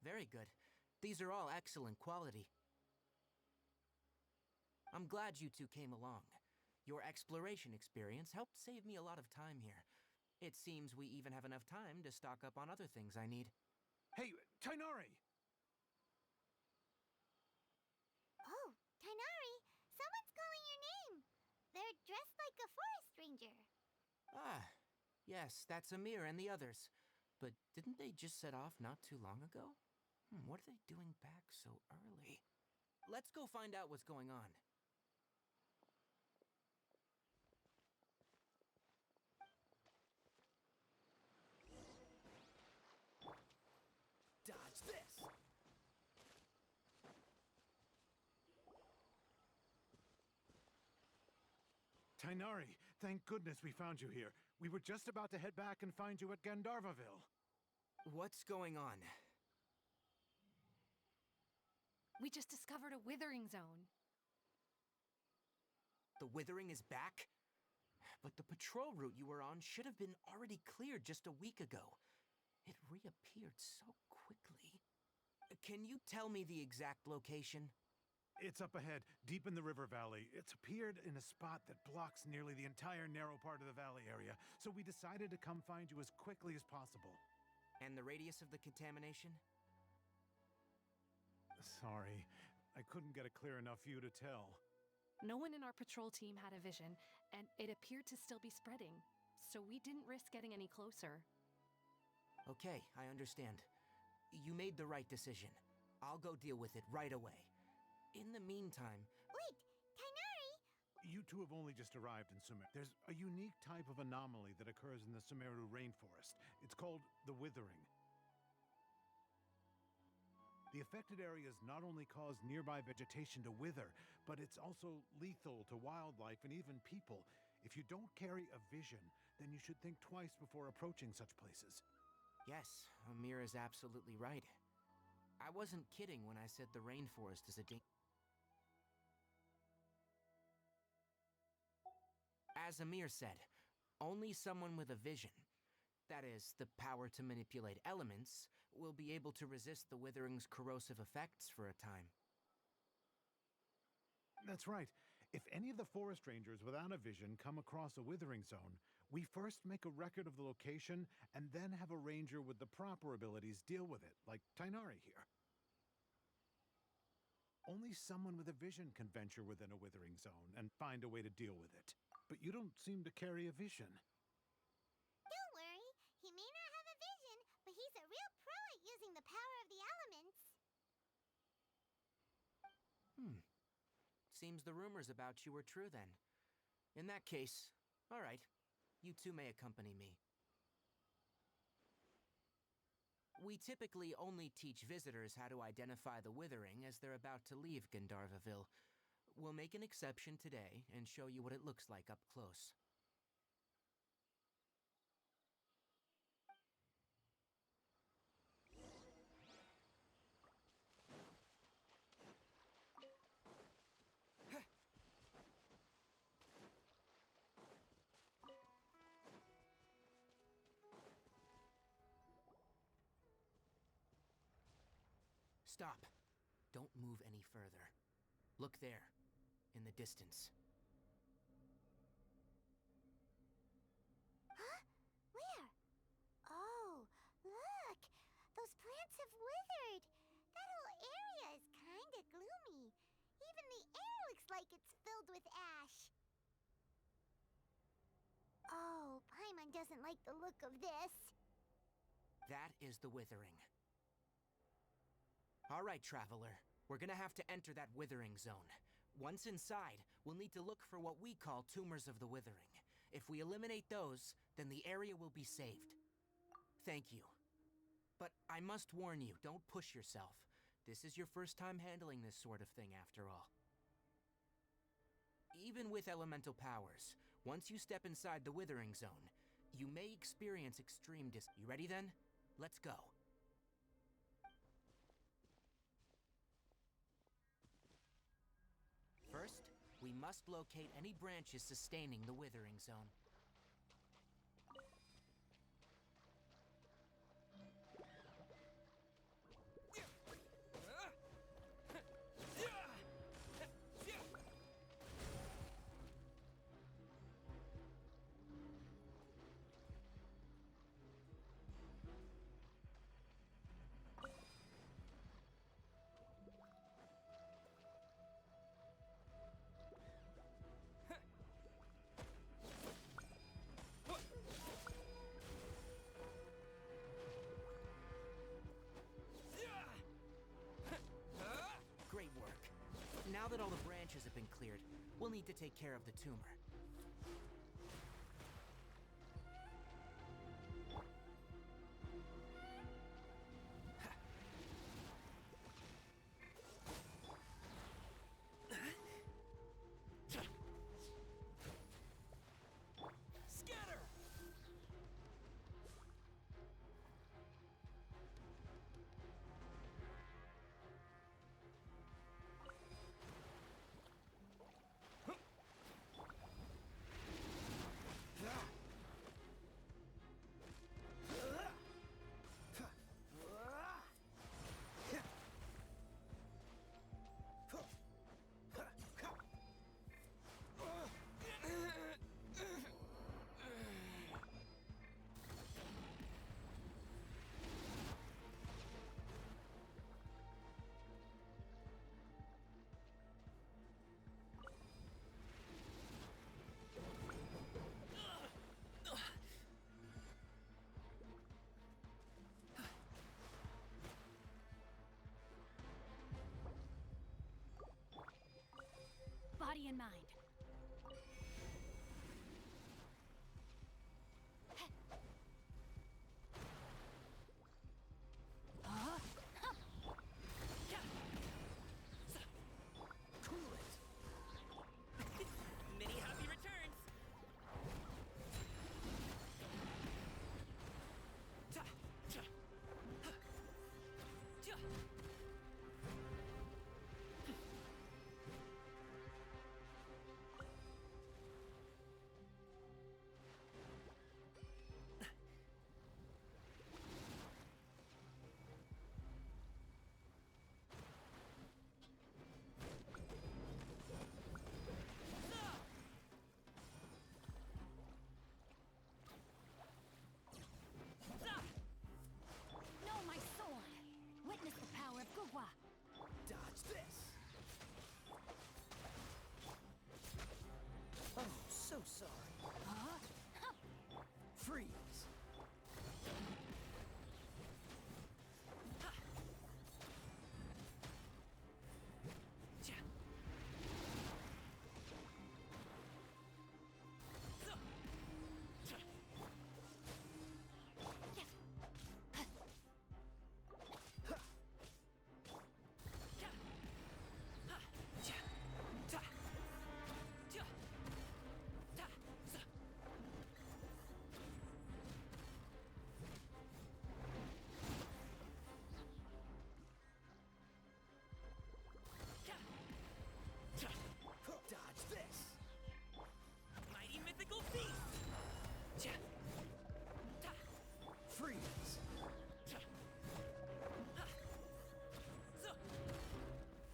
Very good. These are all excellent quality. I'm glad you two came along. Your exploration experience helped save me a lot of time here. It seems we even have enough time to stock up on other things I need. Hey, Tainari! Oh, Tainari, someone's calling your name. They're dressed like a forest ranger. Ah, yes, that's Amir and the others. But didn't they just set off not too long ago? What are they doing back so early? Let's go find out what's going on. Dodge this! Tainari, thank goodness we found you here. We were just about to head back and find you at Gandharvaville. What's going on? We just discovered a withering zone. The withering is back? But the patrol route you were on should have been already cleared just a week ago. It reappeared so quickly. Can you tell me the exact location? It's up ahead, deep in the river valley. It's appeared in a spot that blocks nearly the entire narrow part of the valley area, so we decided to come find you as quickly as possible. And the radius of the contamination? Sorry, I couldn't get a clear enough view to tell. No one in our patrol team had a vision, and it appeared to still be spreading, so we didn't risk getting any closer. Okay, I understand. You made the right decision. I'll go deal with it right away. In the meantime... Wait, Tainari! You two have only just arrived in Sumeru. There's a unique type of anomaly that occurs in the Sumeru rainforest. It's called the withering. The affected areas not only cause nearby vegetation to wither, but it's also lethal to wildlife and even people. If you don't carry a vision, then you should think twice before approaching such places. Yes, Amir is absolutely right. I wasn't kidding when I said the rainforest is a As Amir said, only someone with a vision, that is, the power to manipulate elements, will be able to resist the withering's corrosive effects for a time. That's right. If any of the forest rangers without a vision come across a withering zone, we first make a record of the location and then have a ranger with the proper abilities deal with it, like Tainari here. Only someone with a vision can venture within a withering zone and find a way to deal with it. But you don't seem to carry a vision. Don't worry, he may not have a vision, but he's a real pro at using the power of the elements. Seems the rumors about you were true then. In that case, all right, you two may accompany me. We typically only teach visitors how to identify the withering as they're about to leave Gandharvaville. We'll make an exception today and show you what it looks like up close. Stop. Don't move any further. Look there, in the distance. Huh? Where? Oh, look! Those plants have withered! That whole area is kinda gloomy. Even the air looks like it's filled with ash. Oh, Paimon doesn't like the look of this. That is the withering. All right, traveler. We're gonna have to enter that withering zone. Once inside, we'll need to look for what we call tumors of the withering. If we eliminate those, then the area will be saved. Thank you. But I must warn you, don't push yourself. This is your first time handling this sort of thing, after all. Even with elemental powers, once you step inside the withering zone, you may experience extreme You ready then? Let's go. First, we must locate any branches sustaining the withering zone. Great work. Now that all the branches have been cleared, we'll need to take care of the tumor. Scatter! Body and mind. Huh? Cool it! Many happy returns! Ta! Ta! Ha! Ta! sorry. Huh? Freeze. Ha. Ja. So. Ja. Ha. Ja. Ha. Ja. Ta. Ja. Ta. Sa. Ja. Ja. Dodge this. Mighty mythical beast. Ja. Ta. Freeze. Ja. Ha. So.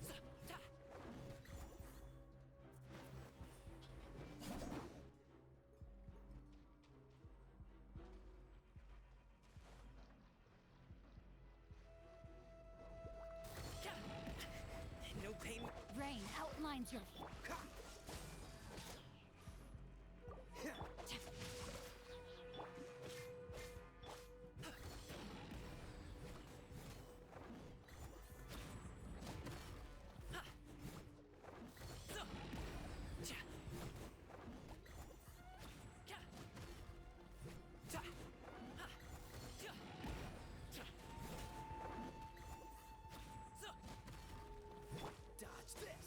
Sa. Ta. Ja. No pain. Rain outlines your... So. Ja. Ja. Ta. Ha. Ja. Ta. So. Dodge this.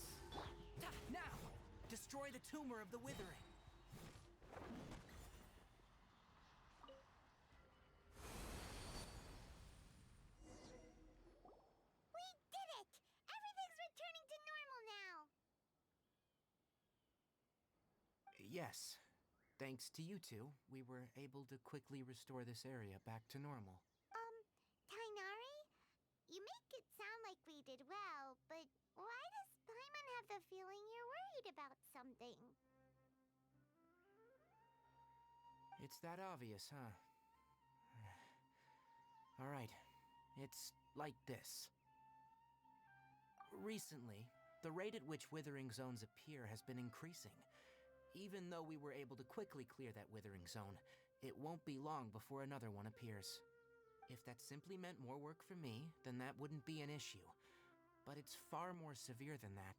Ta. Now, destroy the tumor of the withering. We did it! Everything's returning to normal now. Yes. Thanks to you two, we were able to quickly restore this area back to normal. Tainari? You make it sound like we did well, but why does Paimon have the feeling you're worried about something? It's that obvious, huh? All right. It's like this. Recently, the rate at which withering zones appear has been increasing. Even though we were able to quickly clear that withering zone, it won't be long before another one appears. If that simply meant more work for me, then that wouldn't be an issue. But it's far more severe than that.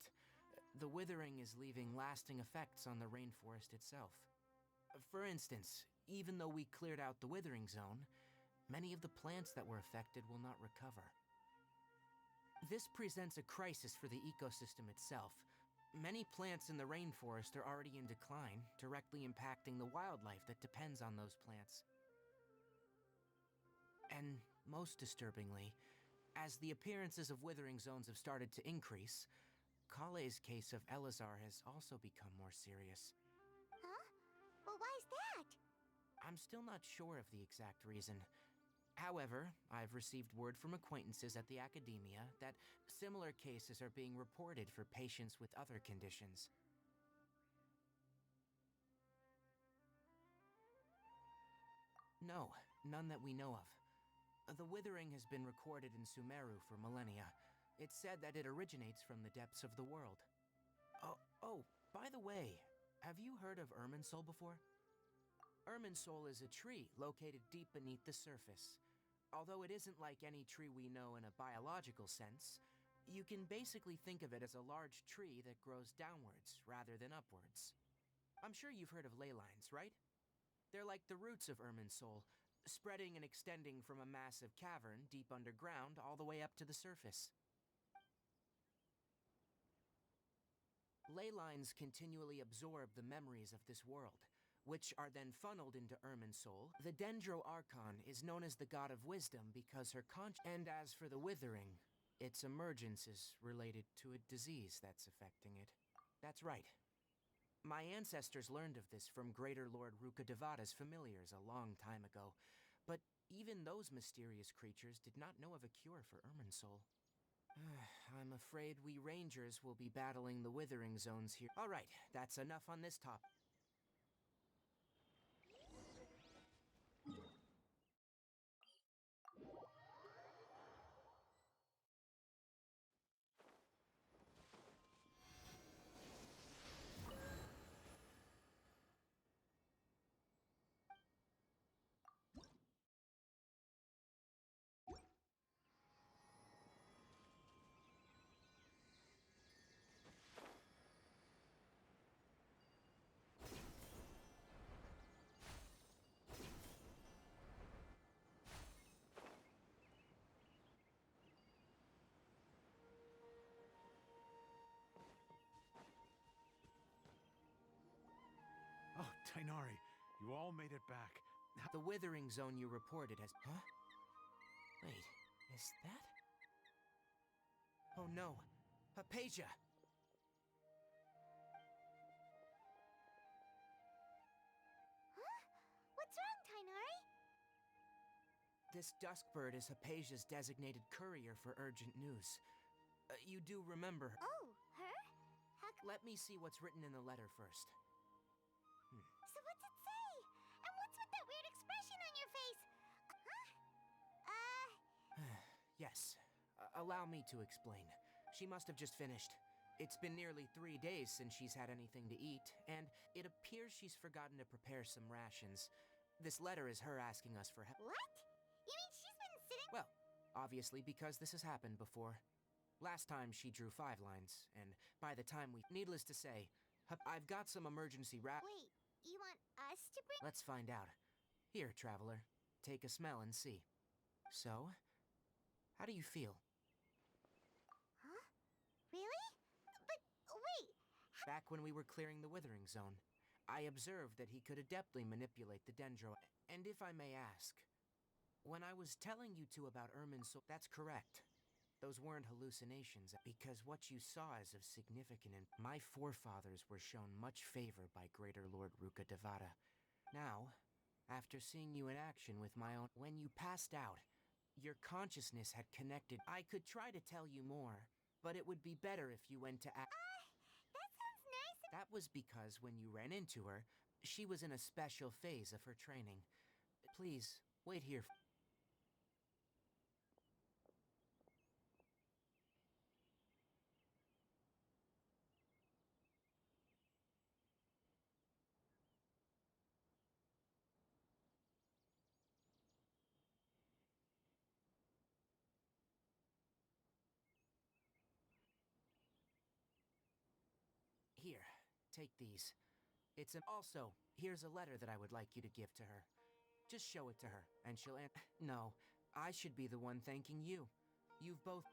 The withering is leaving lasting effects on the rainforest itself. For instance, even though we cleared out the withering zone, many of the plants that were affected will not recover. This presents a crisis for the ecosystem itself. Many plants in the rainforest are already in decline, directly impacting the wildlife that depends on those plants. And most disturbingly, as the appearances of withering zones have started to increase, Kale's case of Elazar has also become more serious. Huh? Well, why's that? I'm still not sure of the exact reason. However, I've received word from acquaintances at the academia that similar cases are being reported for patients with other conditions. No, none that we know of. The withering has been recorded in Sumeru for millennia. It's said that it originates from the depths of the world. Oh, by the way, have you heard of Irminsul before? Irminsul is a tree located deep beneath the surface. Although it isn't like any tree we know in a biological sense, you can basically think of it as a large tree that grows downwards rather than upwards. I'm sure you've heard of ley lines, right? They're like the roots of Irminsul, spreading and extending from a massive cavern deep underground all the way up to the surface. Ley lines continually absorb the memories of this world, which are then funneled into Irminsul. The Dendro Archon is known as the god of wisdom because her and as for the withering, its emergence is related to a disease that's affecting it. That's right. My ancestors learned of this from Greater Lord Rukkhadevada's familiars a long time ago, but even those mysterious creatures did not know of a cure for Irminsul. I'm afraid we rangers will be battling the withering zones here. All right, that's enough on this topic. Tainari, you all made it back. The withering zone you reported has... Huh? Wait, is that... Oh no, Hypatia! Huh? What's wrong, Tainari? This dusk bird is Hypatia's designated courier for urgent news. You do remember her. Oh, her? How Let me see what's written in the letter first. So what's it say? And what's with that weird expression on your face? Yes, allow me to explain. She must have just finished. It's been nearly 3 days since she's had anything to eat, and it appears she's forgotten to prepare some rations. This letter is her asking us for help. What? You mean she's been sitting? Well, obviously because this has happened before. Last time she drew 5 lines, and by the time we... Needless to say, I've got some emergency Wait, you want us to bring? Let's find out. Here, traveler, take a smell and see. So, how do you feel? Huh? Really? But wait. Back when we were clearing the withering zone, I observed that he could adeptly manipulate the dendro. And if I may ask, when I was telling you two about Ermin's soul, that's correct. Those weren't hallucinations, because what you saw is of significant my forefathers were shown much favor by Greater Lord Ruka Devata. Now, after seeing you in action with my own... When you passed out, your consciousness had connected. I could try to tell you more, but it would be better if you went to That sounds nice. That was because when you ran into her, she was in a special phase of her training. Please, wait here. Here, take these. Also, here's a letter that I would like you to give to her. Just show it to her, and she'll No, I should be the one thanking you. You've both...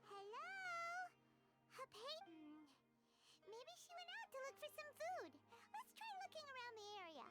Hello? Peyton. Maybe she went out to look for some food. Let's try looking around the area.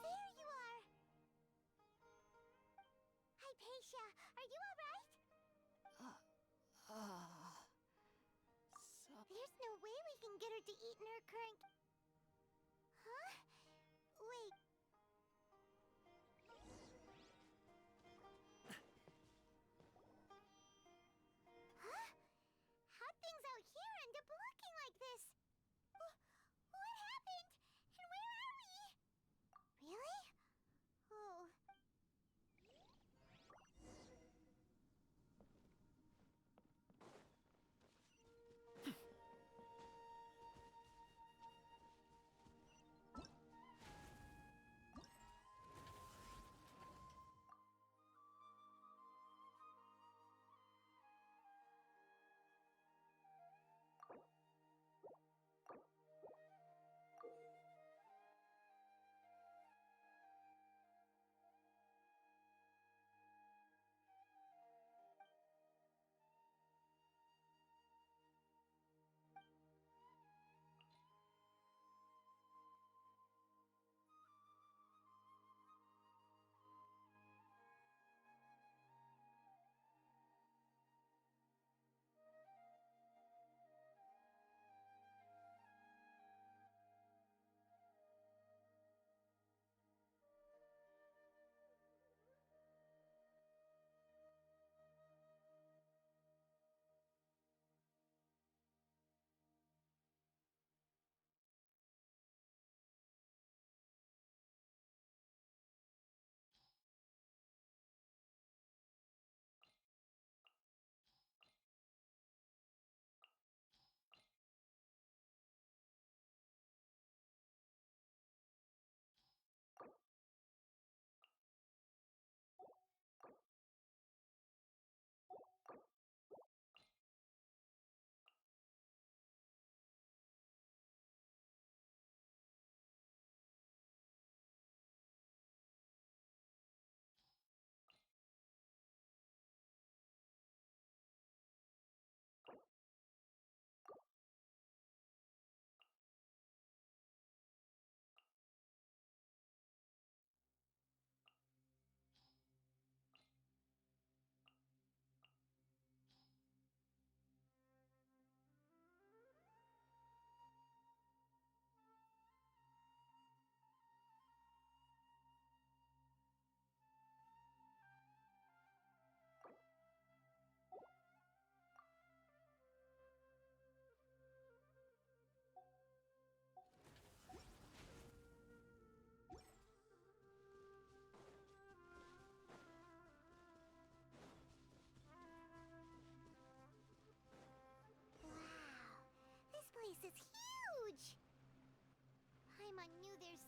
There you are! Hypatia, are you alright? There's no way we can get her to eat in her current... Huh? Wait. Huh? How'd things out here end up looking like this? What happened? And where are we? Really? Oh.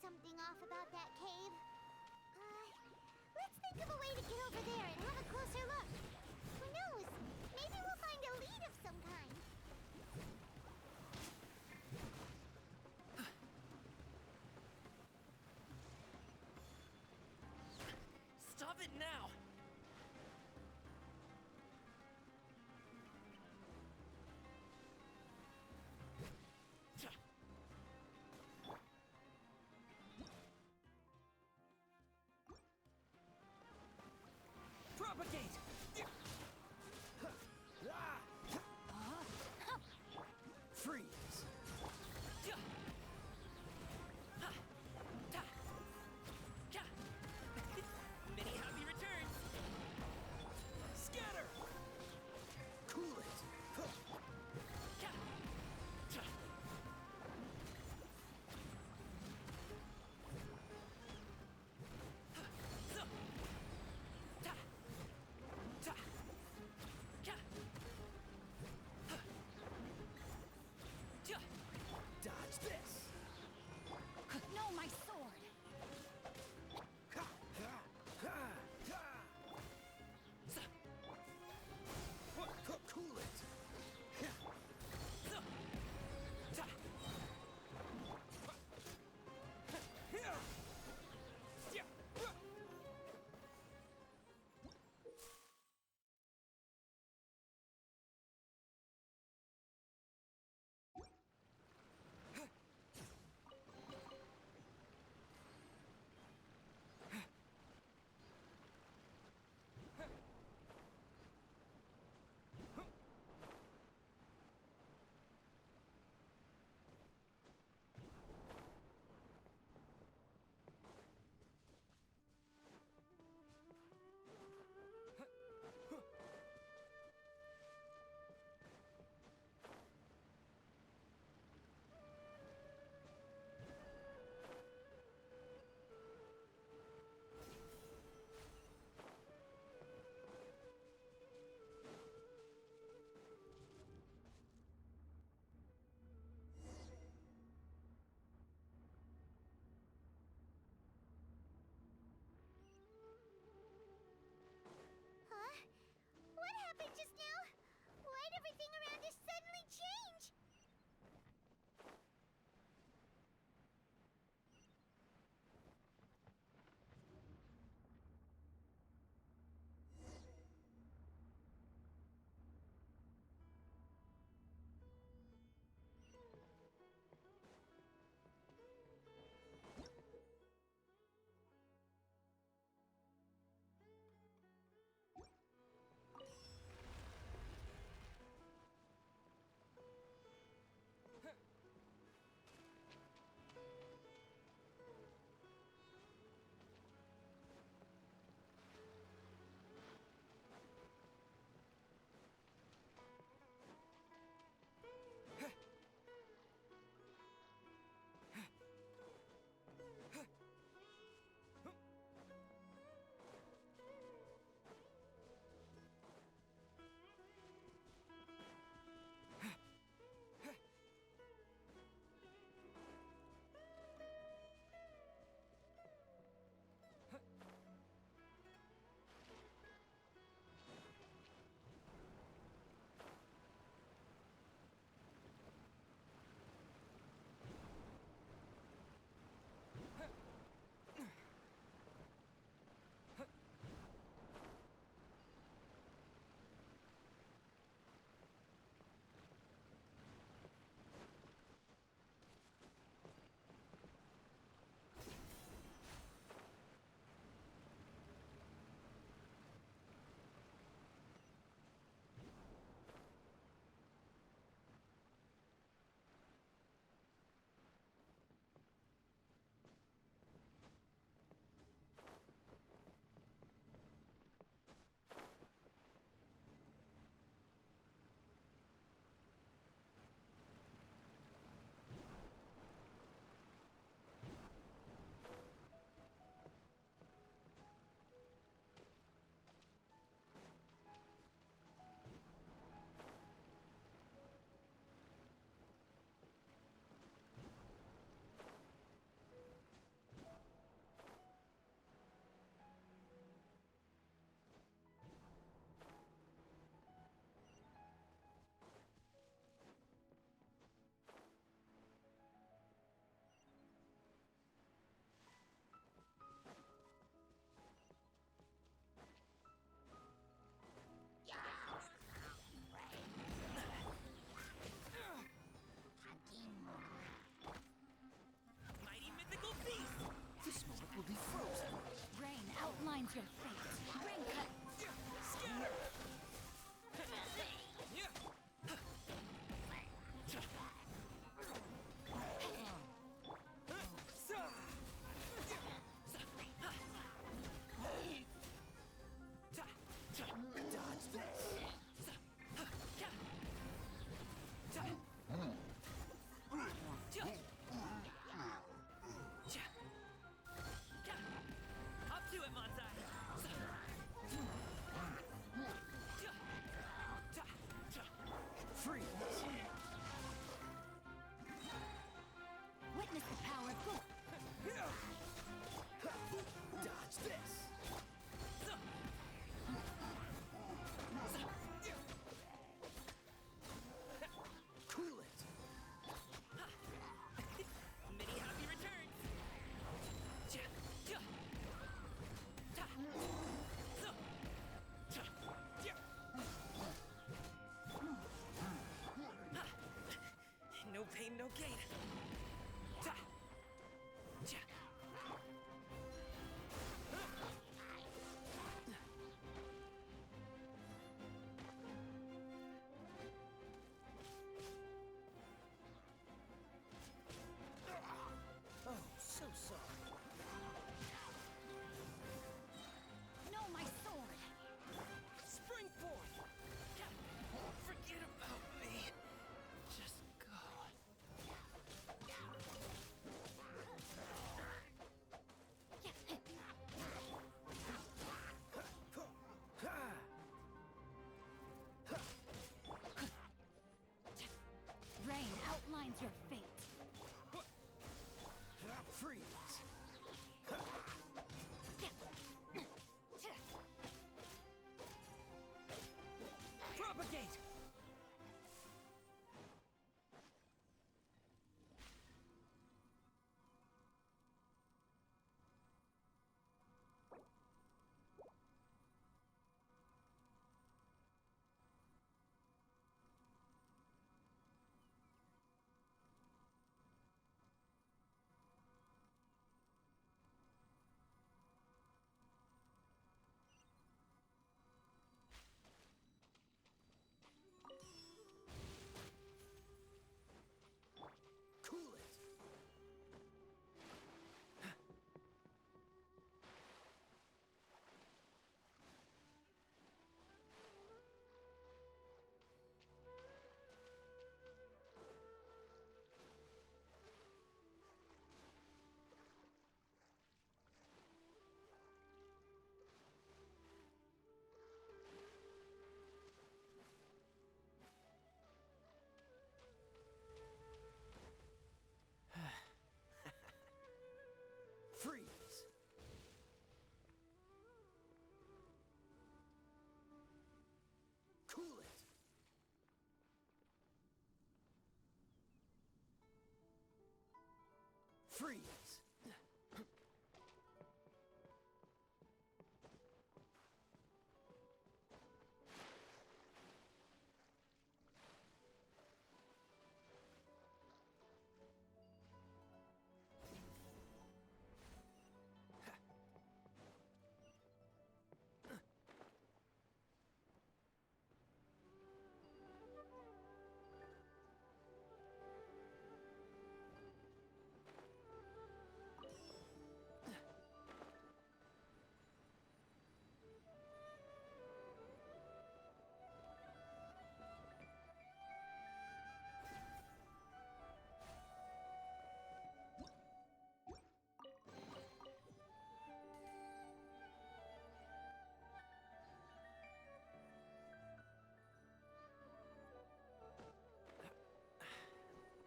something off about that cave. Let's think of a way to get over there and have a closer look. Who knows? Maybe we'll find a lead of some kind. Stop it now! Propagate! Freeze!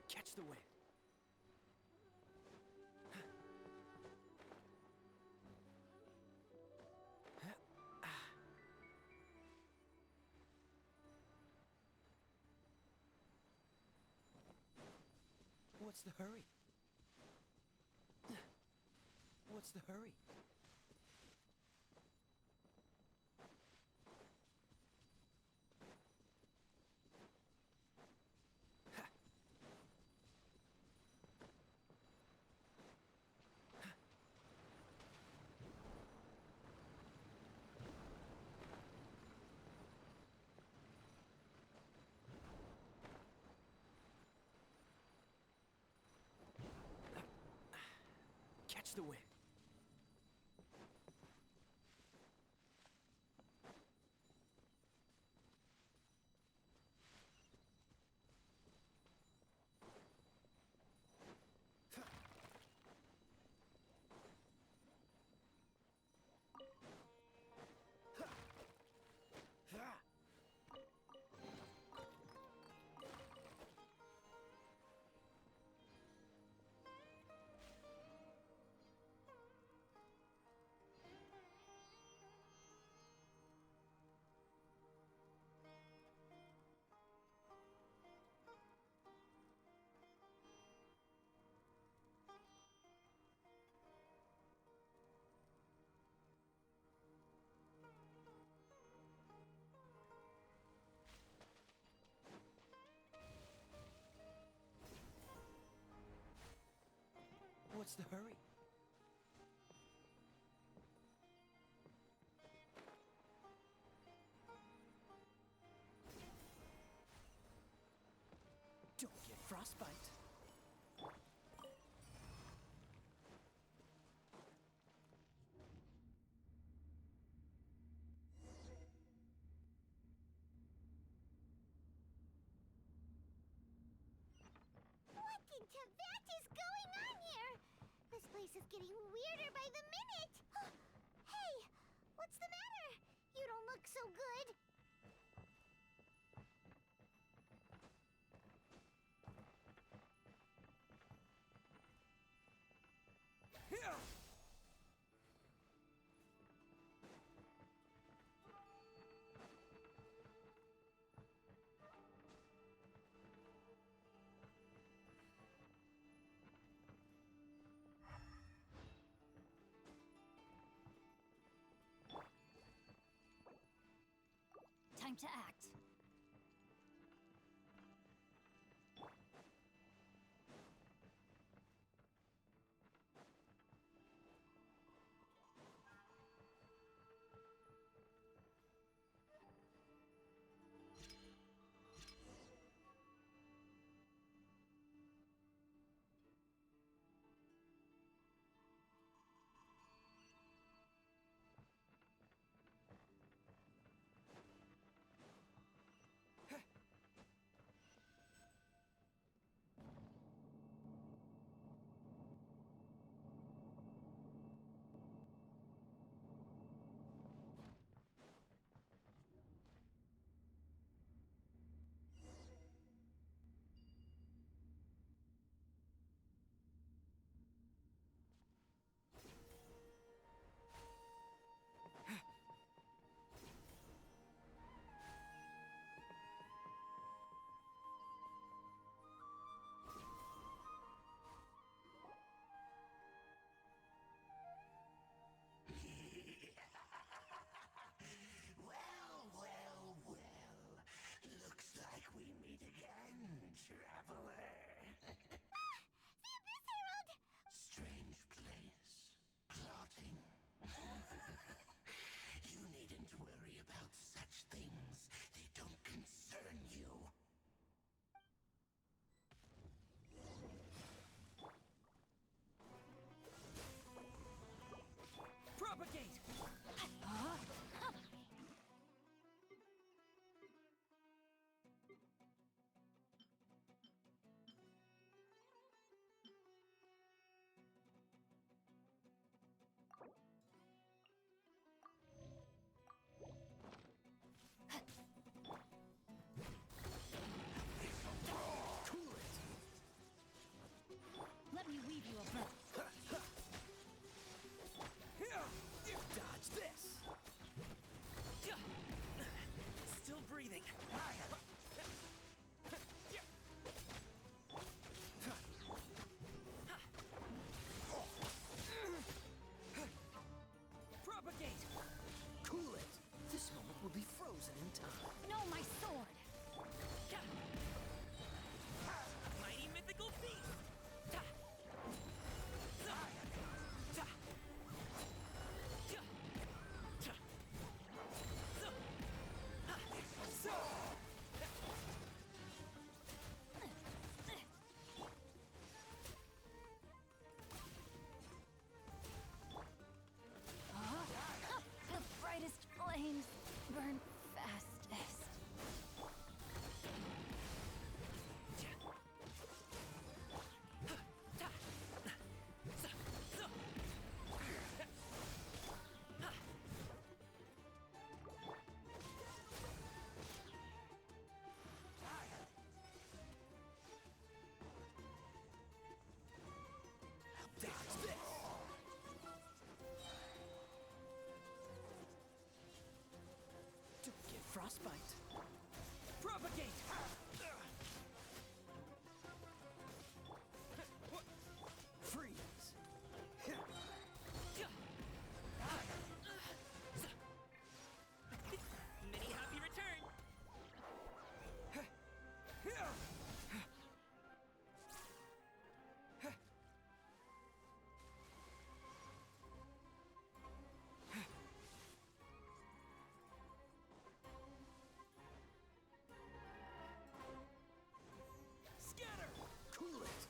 Catch the wind. What's the hurry? What's the hurry? Catch the wind. What's the hurry? Don't get frostbite. What in Tibet is going on here? This place is getting weirder by the minute. Hey, what's the matter? You don't look so good. Time to act. traveler. See this, Harold! Strange place. Plotting. You needn't worry about such things. They don't concern you. Propagate! Cool it! Let me weave you a bow. Dodge this! Still breathing. Propagate! Cool it! This moment will be frozen in time. No, my sword! Mighty mythical beast! The brightest flames burn fastest. Dodge this! Don't get frostbite. Propagate! Freeze! Mini happy return! Scatter! Cool it!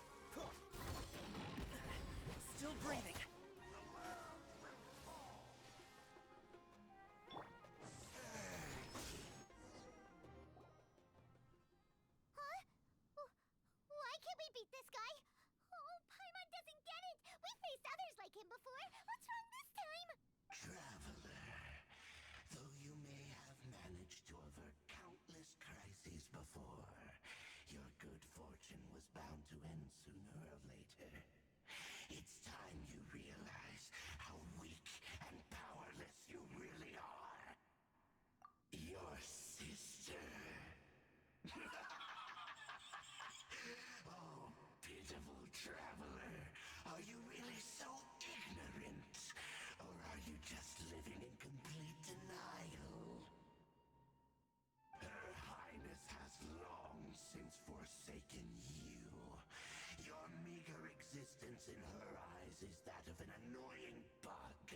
Still breathing. Huh? Why can't we beat this guy? Oh, Paimon doesn't get it! We faced others like him before! What's wrong this time? Traveler, though you may have managed to avert countless crises before, your good fortune was bound to end sooner or later. It's time you realize how weak and powerless you really are. Your sister. Oh, pitiful traveler. Are you really so ignorant? Or are you just living in complete denial? Her Highness has long since forsaken you. Your meager existence in her eyes is that of an annoying bug,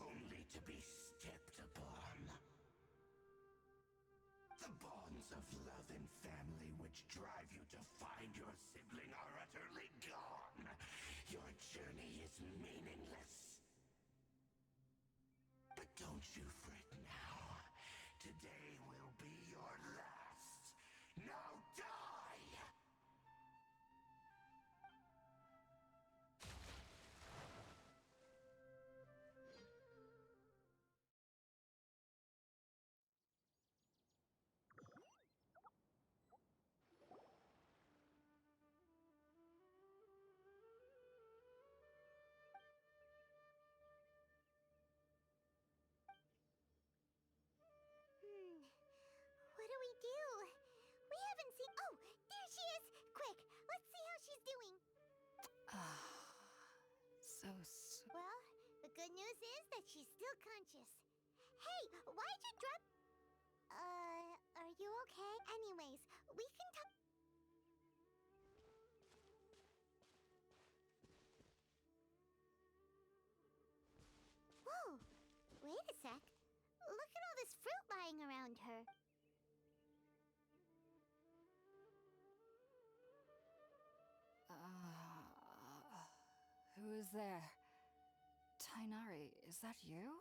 only to be stepped upon. The bonds of love and family which drive you to find your sibling are utterly gone. Your journey is meaningless. But don't you fret now. Today will be your last. Now die! What do we do? We haven't seen. Oh, there she is! Quick, let's see how she's doing. Well, The good news is that she's still conscious. Hey, why'd you drop... are you okay? Anyways, we can talk... fruit lying around her. Who is there? Tainari, is that you?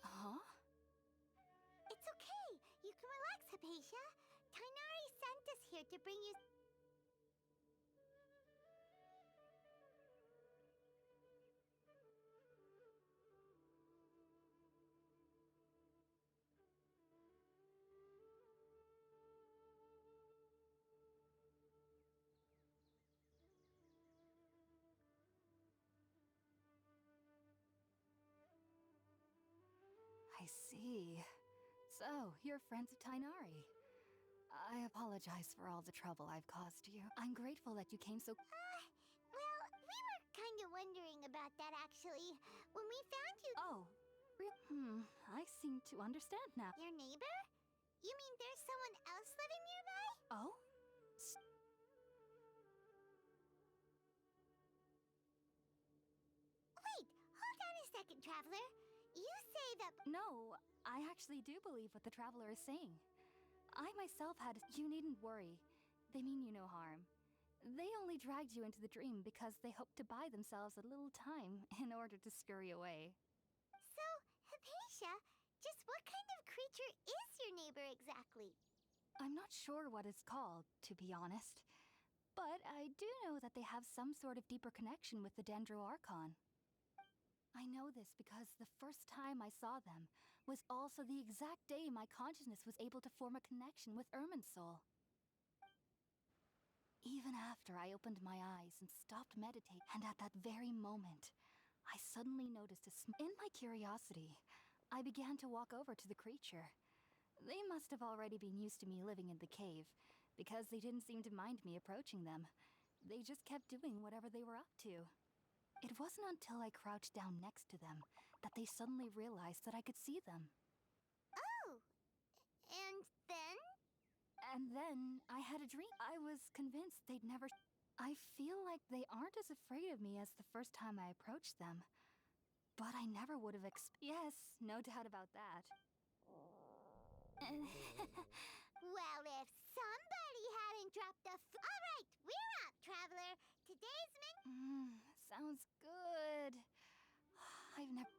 Huh? It's okay. You can relax, Hypatia. Tainari sent us here to bring you... I see. So, you're friends of Tainari. I apologize for all the trouble I've caused you. I'm grateful that you came so... Well, we were kind of wondering about that, actually. When we found you... Oh, I seem to understand now. Your neighbor? You mean there's someone else living nearby? Oh? Wait, hold on a second, Traveler. You say that... No, I actually do believe what the Traveler is saying. I myself had... You needn't worry. They mean you no harm. They only dragged you into the dream because they hoped to buy themselves a little time in order to scurry away. So, Hypatia, just what kind of creature is your neighbor exactly? I'm not sure what it's called, to be honest. But I do know that they have some sort of deeper connection with the Dendro Archon. I know this because the first time I saw them was also the exact day my consciousness was able to form a connection with Ermin's soul. Even after I opened my eyes and stopped meditating, and at that very moment, I suddenly noticed in my curiosity, I began to walk over to the creature. They must have already been used to me living in the cave, because they didn't seem to mind me approaching them. They just kept doing whatever they were up to. It wasn't until I crouched down next to them that they suddenly realized that I could see them. Oh! And then? And then I had a dream. I was convinced they'd never... I feel like they aren't as afraid of me as the first time I approached them. But I never would have Yes, no doubt about that. Well, if somebody hadn't dropped a All right, we're up, Traveler. Today's Sounds good. I've never...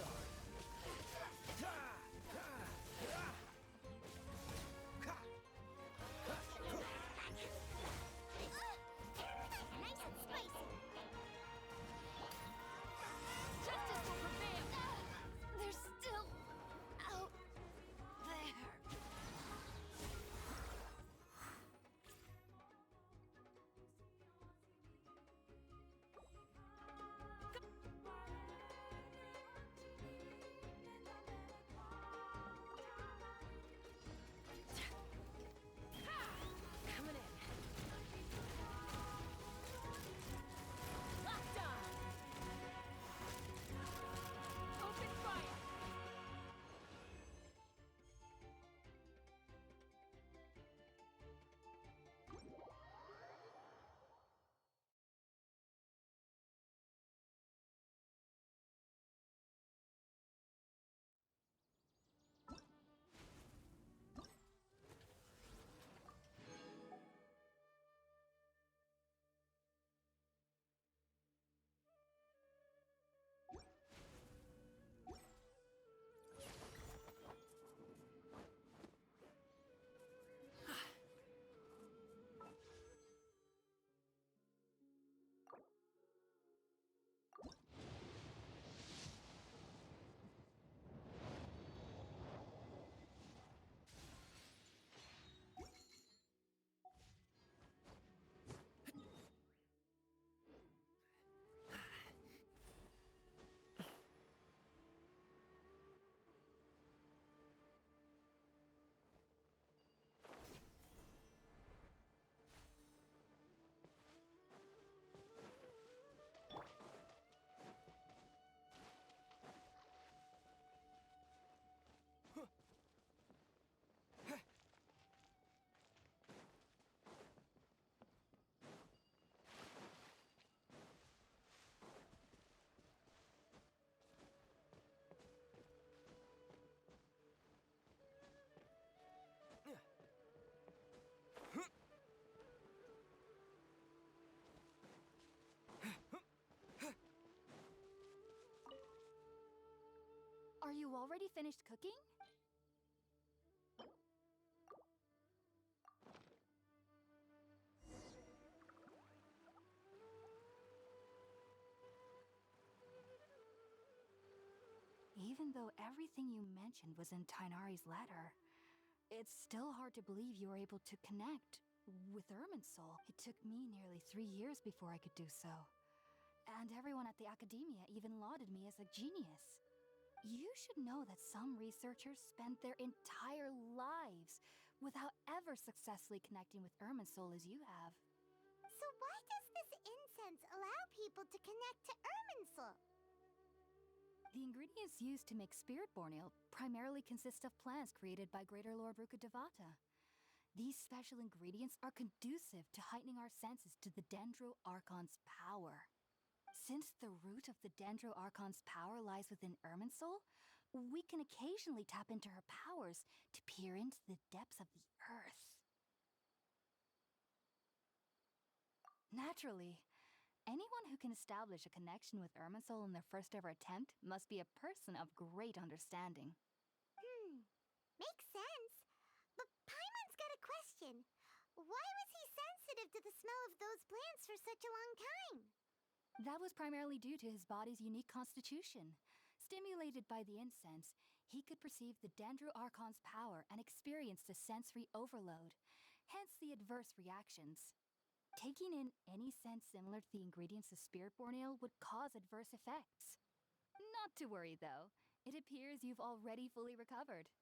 sorry. Nice and spicy. Justice will prevail! They're still out there. Coming in. Locked on. Open fire. Are you already finished cooking? Even though everything you mentioned was in Tainari's letter, it's still hard to believe you were able to connect with Irminsul. It took me nearly 3 years before I could do so. And everyone at the academia even lauded me as a genius. You should know that some researchers spend their entire lives without ever successfully connecting with Irminsul as you have. So why does this incense allow people to connect to Irminsul? The ingredients used to make spirit borneo primarily consist of plants created by Greater Lord Rukkhadevata. These special ingredients are conducive to heightening our senses to the Dendro Archon's power. Since the root of the Dendro Archon's power lies within Irminsul, we can occasionally tap into her powers to peer into the depths of the earth. Naturally, anyone who can establish a connection with Irminsul in their first ever attempt must be a person of great understanding. Makes sense. But Paimon's got a question. Why was he sensitive to the smell of those plants for such a long time? That was primarily due to his body's unique constitution. Stimulated by the incense, he could perceive the Dendro Archon's power and experienced a sensory overload, hence the adverse reactions. Taking in any scent similar to the ingredients of spirit borneo would cause adverse effects. Not to worry, though. It appears you've already fully recovered.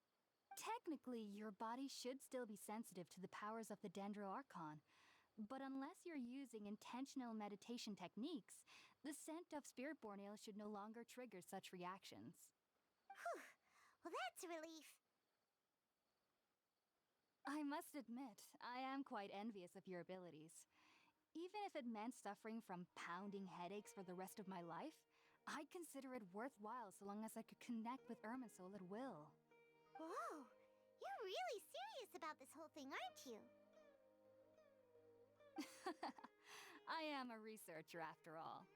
Technically, your body should still be sensitive to the powers of the Dendro Archon, but unless you're using intentional meditation techniques, the scent of spirit borneo should no longer trigger such reactions. Whew. Well, that's a relief. I must admit, I am quite envious of your abilities. Even if it meant suffering from pounding headaches for the rest of my life, I'd consider it worthwhile so long as I could connect with Irminsul at will. Whoa. You're really serious about this whole thing, aren't you? I am a researcher after all.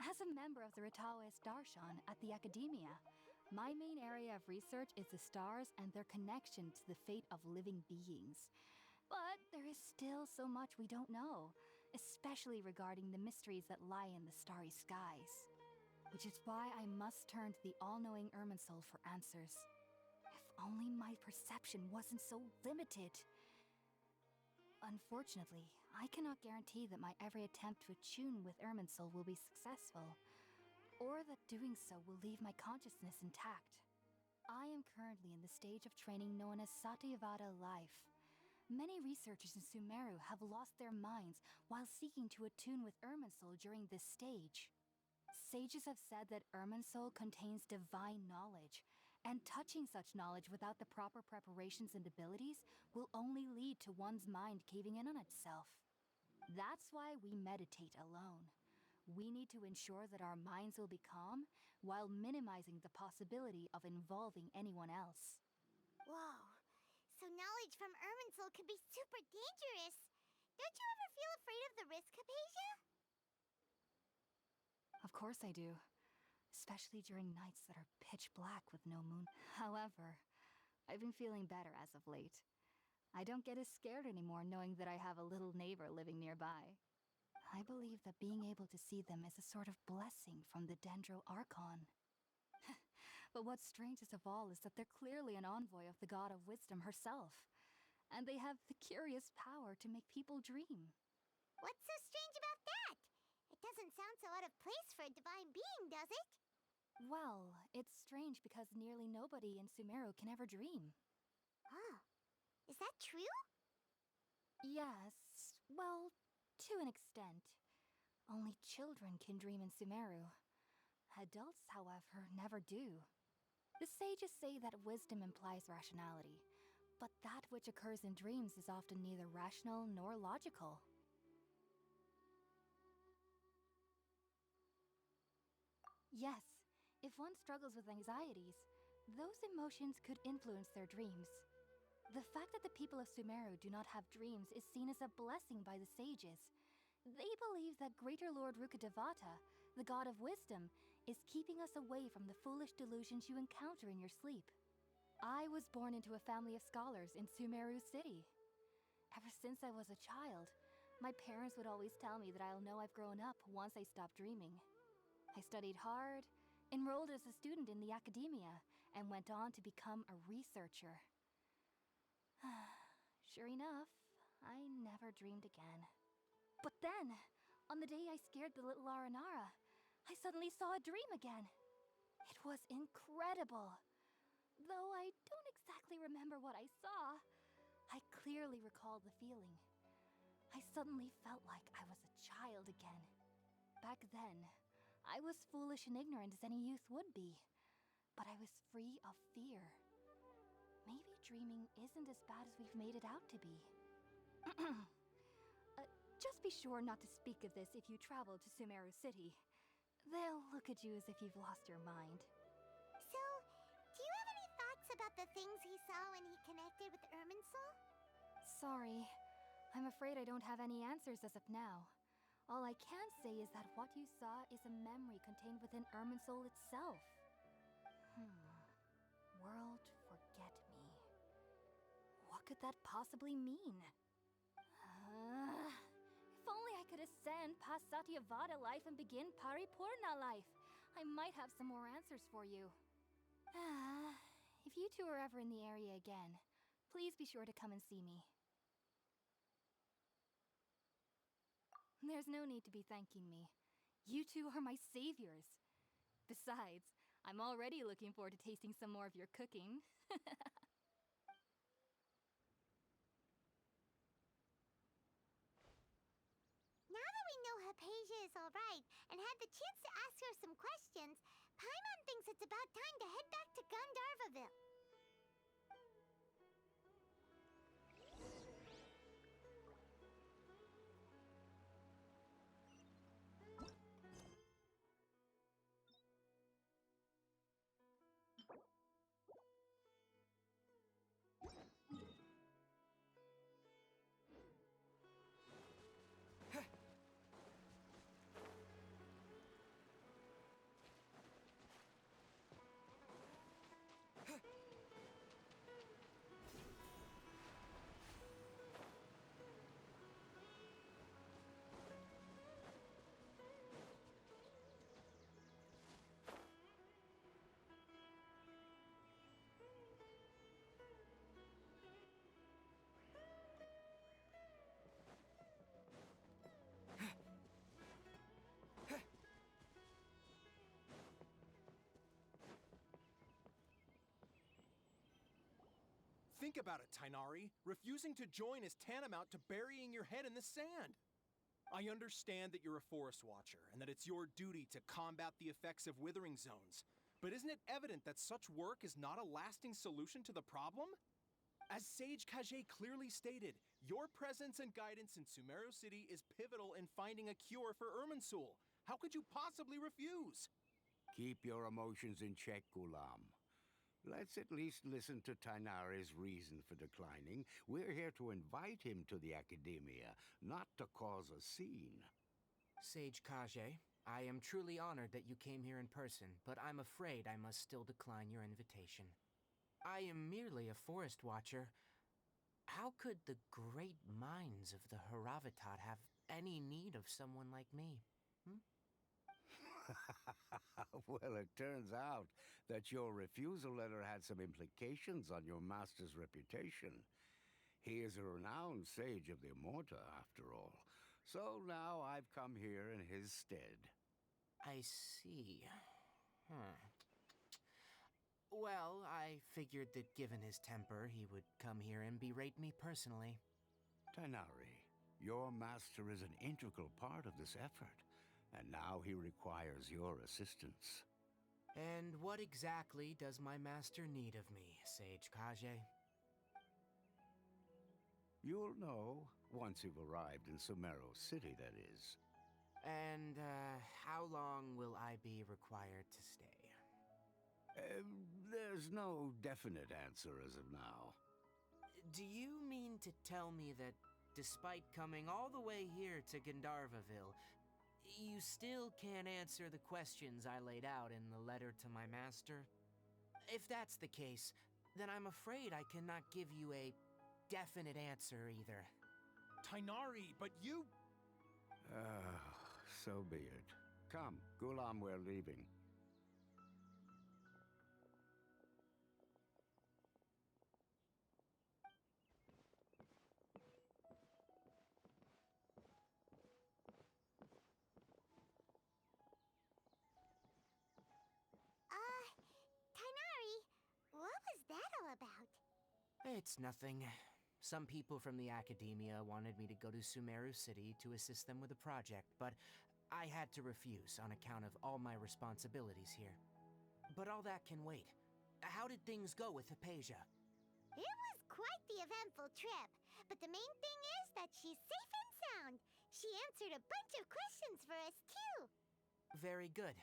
As a member of the Ritaoist Darshan at the Academia, my main area of research is the stars and their connection to the fate of living beings. But there is still so much we don't know, especially regarding the mysteries that lie in the starry skies. Which is why I must turn to the all-knowing Irminsul for answers. If only my perception wasn't so limited. Unfortunately, I cannot guarantee that my every attempt to attune with Irminsul will be successful, or that doing so will leave my consciousness intact. I am currently in the stage of training known as Satyavada life. Many researchers in Sumeru have lost their minds while seeking to attune with Irminsul during this stage. Sages have said that Irminsul contains divine knowledge, and touching such knowledge without the proper preparations and abilities will only lead to one's mind caving in on itself. That's why we meditate alone. We need to ensure that our minds will be calm while minimizing the possibility of involving anyone else. Whoa. So knowledge from Irminsul could be super dangerous. Don't you ever feel afraid of the risk, Hypatia? Of course I do. Especially during nights that are pitch black with no moon. However, I've been feeling better as of late. I don't get as scared anymore knowing that I have a little neighbor living nearby. I believe that being able to see them is a sort of blessing from the Dendro Archon. But what's strangest of all is that they're clearly an envoy of the God of Wisdom herself. And they have the curious power to make people dream. What's so strange about that? It doesn't sound so out of place for a divine being, does it? Well, it's strange because nearly nobody in Sumeru can ever dream. Oh, is that true? Yes, well, to an extent. Only children can dream in Sumeru. Adults, however, never do. The sages say that wisdom implies rationality, but that which occurs in dreams is often neither rational nor logical. Yes, if one struggles with anxieties, those emotions could influence their dreams. The fact that the people of Sumeru do not have dreams is seen as a blessing by the sages. They believe that Greater Lord Rukkhadevata, the god of wisdom, is keeping us away from the foolish delusions you encounter in your sleep. I was born into a family of scholars in Sumeru City. Ever since I was a child, my parents would always tell me that I'll know I've grown up once I stop dreaming. I studied hard, enrolled as a student in the academia, and went on to become a researcher. Sure enough, I never dreamed again. But then, on the day I scared the little Aranara, I suddenly saw a dream again. It was incredible. Though I don't exactly remember what I saw, I clearly recall the feeling. I suddenly felt like I was a child again. Back then, I was foolish and ignorant as any youth would be, but I was free of fear. Maybe dreaming isn't as bad as we've made it out to be. Just be sure not to speak of this if you travel to Sumeru City. They'll look at you as if you've lost your mind. So, do you have any thoughts about the things he saw when he connected with Irminsul? Sorry, I'm afraid I don't have any answers as of now. All I can say is that what you saw is a memory contained within Irminsul itself. World forget me. What could that possibly mean? If only I could ascend past Satyavada life and begin Paripurna life, I might have some more answers for you. If you two are ever in the area again, please be sure to come and see me. There's no need to be thanking me. You two are my saviors. Besides, I'm already looking forward to tasting some more of your cooking. Now that we know Hypatia is alright and had the chance to ask her some questions, Paimon thinks it's about time to head back to Gandharvaville. Think about it, Tainari. Refusing to join is tantamount to burying your head in the sand. I understand that you're a forest watcher and that it's your duty to combat the effects of withering zones. But isn't it evident that such work is not a lasting solution to the problem? As Sage Kage clearly stated, your presence and guidance in Sumeru City is pivotal in finding a cure for Irminsul. How could you possibly refuse? Keep your emotions in check, Gulam. Let's at least listen to Tainari's reason for declining. We're here to invite him to the Academia, not to cause a scene. Sage Kage, I am truly honored that you came here in person, but I'm afraid I must still decline your invitation. I am merely a forest watcher. How could the great minds of the Haravatat have any need of someone like me? Well, it turns out that your refusal letter had some implications on your master's reputation. He is a renowned sage of the Immorta, after all. So now I've come here in his stead. I see. Well, I figured that given his temper, he would come here and berate me personally. Tainari, your master is an integral part of this effort, and now he requires your assistance. And what exactly does my master need of me, Sage Kage? You'll know once you've arrived in Sumeru City, that is. And, how long will I be required to stay? There's no definite answer as of now. Do you mean to tell me that despite coming all the way here to Gandharvaville, you still can't answer the questions I laid out in the letter to my master? If that's the case, then I'm afraid I cannot give you a definite answer either. Tainari, but you... So be it. Come, Gulam, we're leaving. Tainari, what was that all about? It's nothing. Some people from the Academia wanted me to go to Sumeru City to assist them with a project, but I had to refuse on account of all my responsibilities here. But all that can wait. How did things go with Hypatia? It was quite the eventful trip, but the main thing is that she's safe and sound. She answered a bunch of questions for us, too. Very good.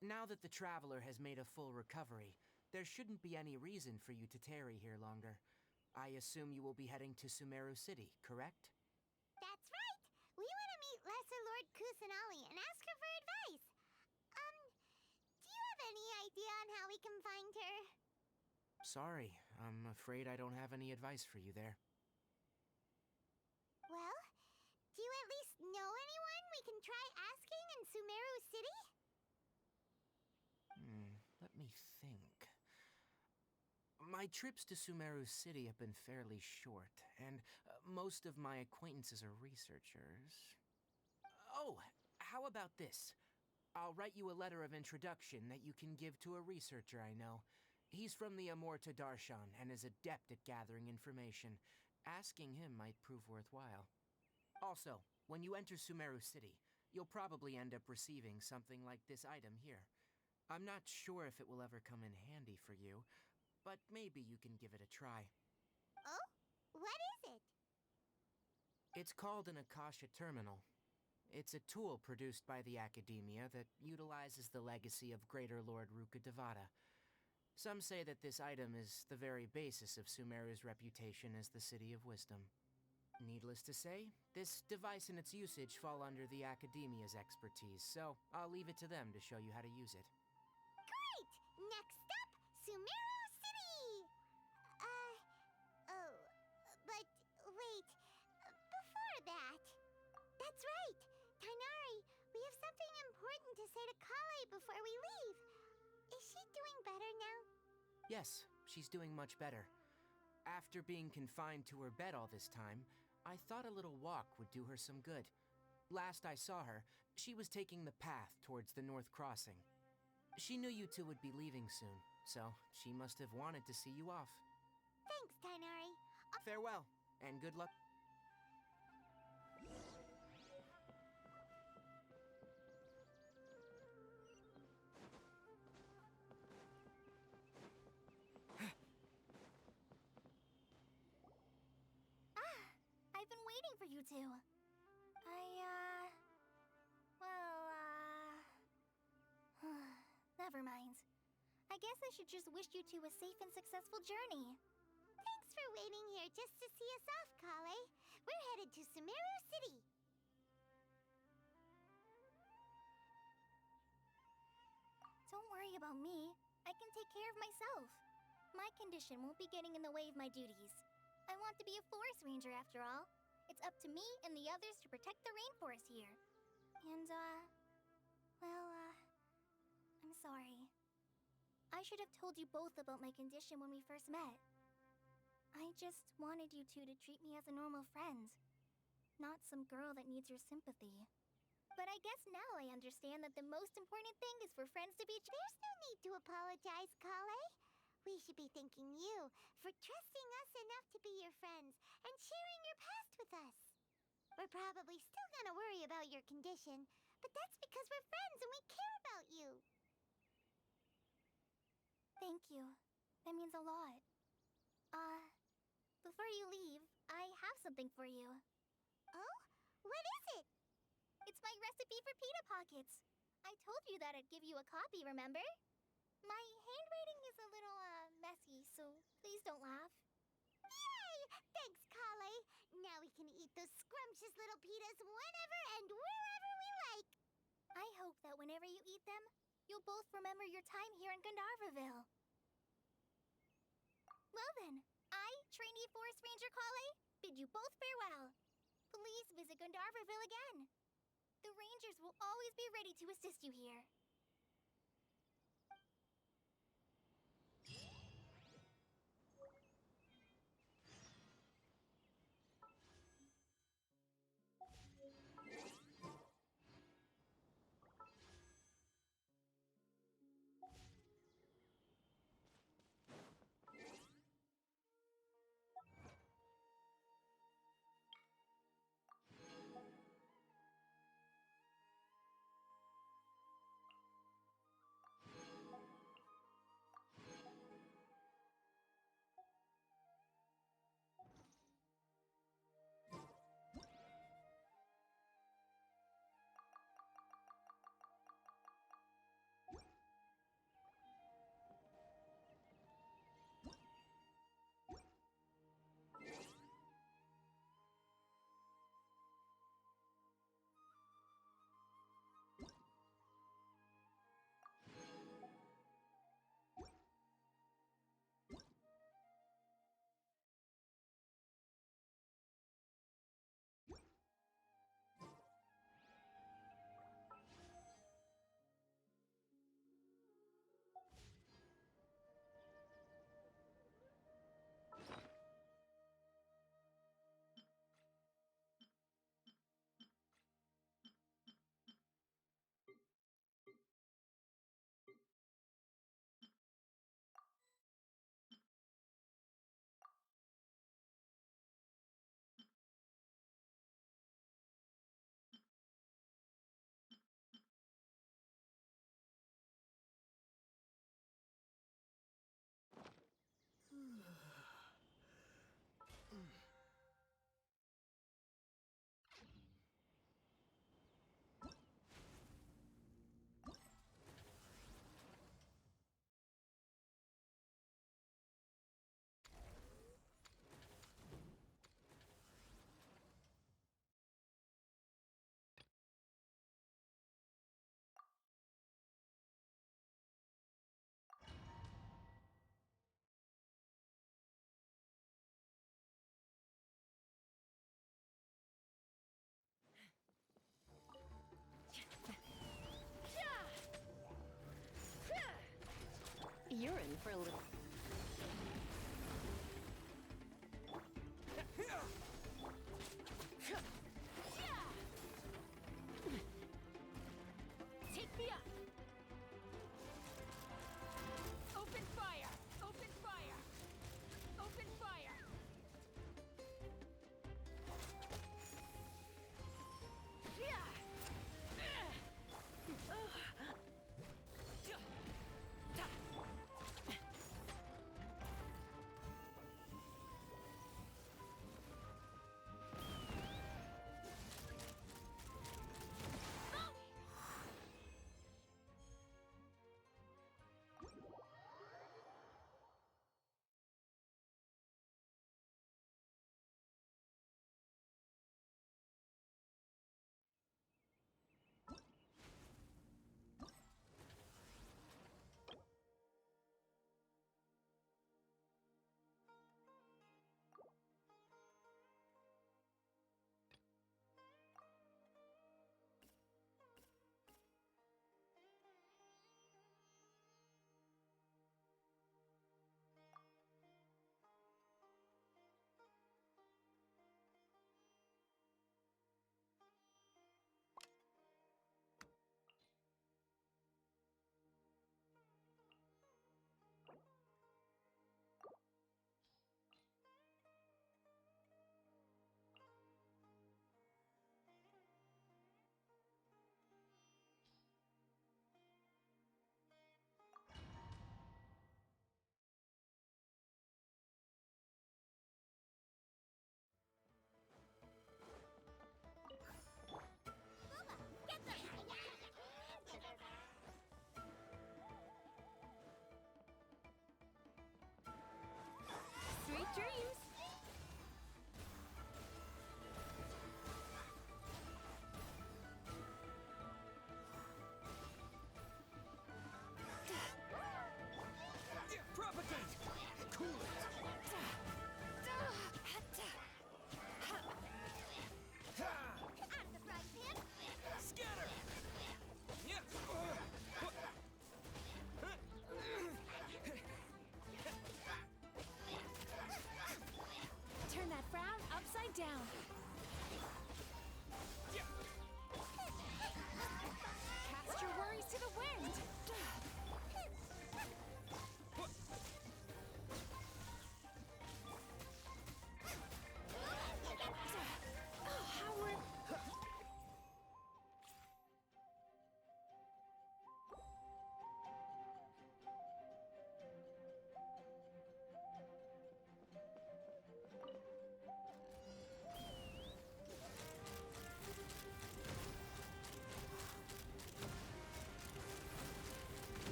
Now that the Traveler has made a full recovery, there shouldn't be any reason for you to tarry here longer. I assume you will be heading to Sumeru City, correct? That's right. We want to meet Lesser Lord Kusanali and ask her for advice. Do you have any idea on how we can find her? Sorry, I'm afraid I don't have any advice for you there. Well, do you at least know anyone we can try asking in Sumeru City? Let me think. My trips to Sumeru City have been fairly short, and most of my acquaintances are researchers. Oh, how about this? I'll write you a letter of introduction that you can give to a researcher I know. He's from the Immorta Darshan and is adept at gathering information. Asking him might prove worthwhile. Also, when you enter Sumeru City, you'll probably end up receiving something like this item here. I'm not sure if it will ever come in handy for you, but maybe you can give it a try. Oh? What is it? It's called an Akasha Terminal. It's a tool produced by the Academia that utilizes the legacy of Greater Lord Rukkhadevata. Some say that this item is the very basis of Sumeru's reputation as the City of Wisdom. Needless to say, this device and its usage fall under the Academia's expertise, so I'll leave it to them to show you how to use it. Great! Next up, Sumeru City! But wait, before that... That's right! Tainari, we have something important to say to Kale before we leave. Is she doing better now? Yes, she's doing much better. After being confined to her bed all this time, I thought a little walk would do her some good. Last I saw her, she was taking the path towards the North Crossing. She knew you two would be leaving soon, so she must have wanted to see you off. Thanks, Tainari. Farewell, and good luck. I've been waiting for you two. Never mind. I guess I should just wish you two a safe and successful journey. Thanks for waiting here just to see us off, Kale. We're headed to Sumeru City. Don't worry about me. I can take care of myself. My condition won't be getting in the way of my duties. I want to be a forest ranger after all. It's up to me and the others to protect the rainforest here. And, I'm sorry. I should have told you both about my condition when we first met. I just wanted you two to treat me as a normal friend, not some girl that needs your sympathy. But I guess now I understand that the most important thing is for friends to be. There's no need to apologize, Kale. We should be thanking you for trusting us enough to be your friends and sharing your past with us. We're probably still gonna worry about your condition, but that's because we're friends and we care about you. Thank you. That means a lot. Before you leave, I have something for you. Oh? What is it? It's my recipe for pita pockets. I told you that I'd give you a copy, remember? My handwriting is a little, messy, so please don't laugh. Yay! Thanks, Kale. Now we can eat those scrumptious little pitas whenever and wherever we like. I hope that whenever you eat them, you'll both remember your time here in Gandharvaville. Well then, I, trainee Forest Ranger Kale, bid you both farewell. Please visit Gandharvaville again. The Rangers will always be ready to assist you here. You're in for a little.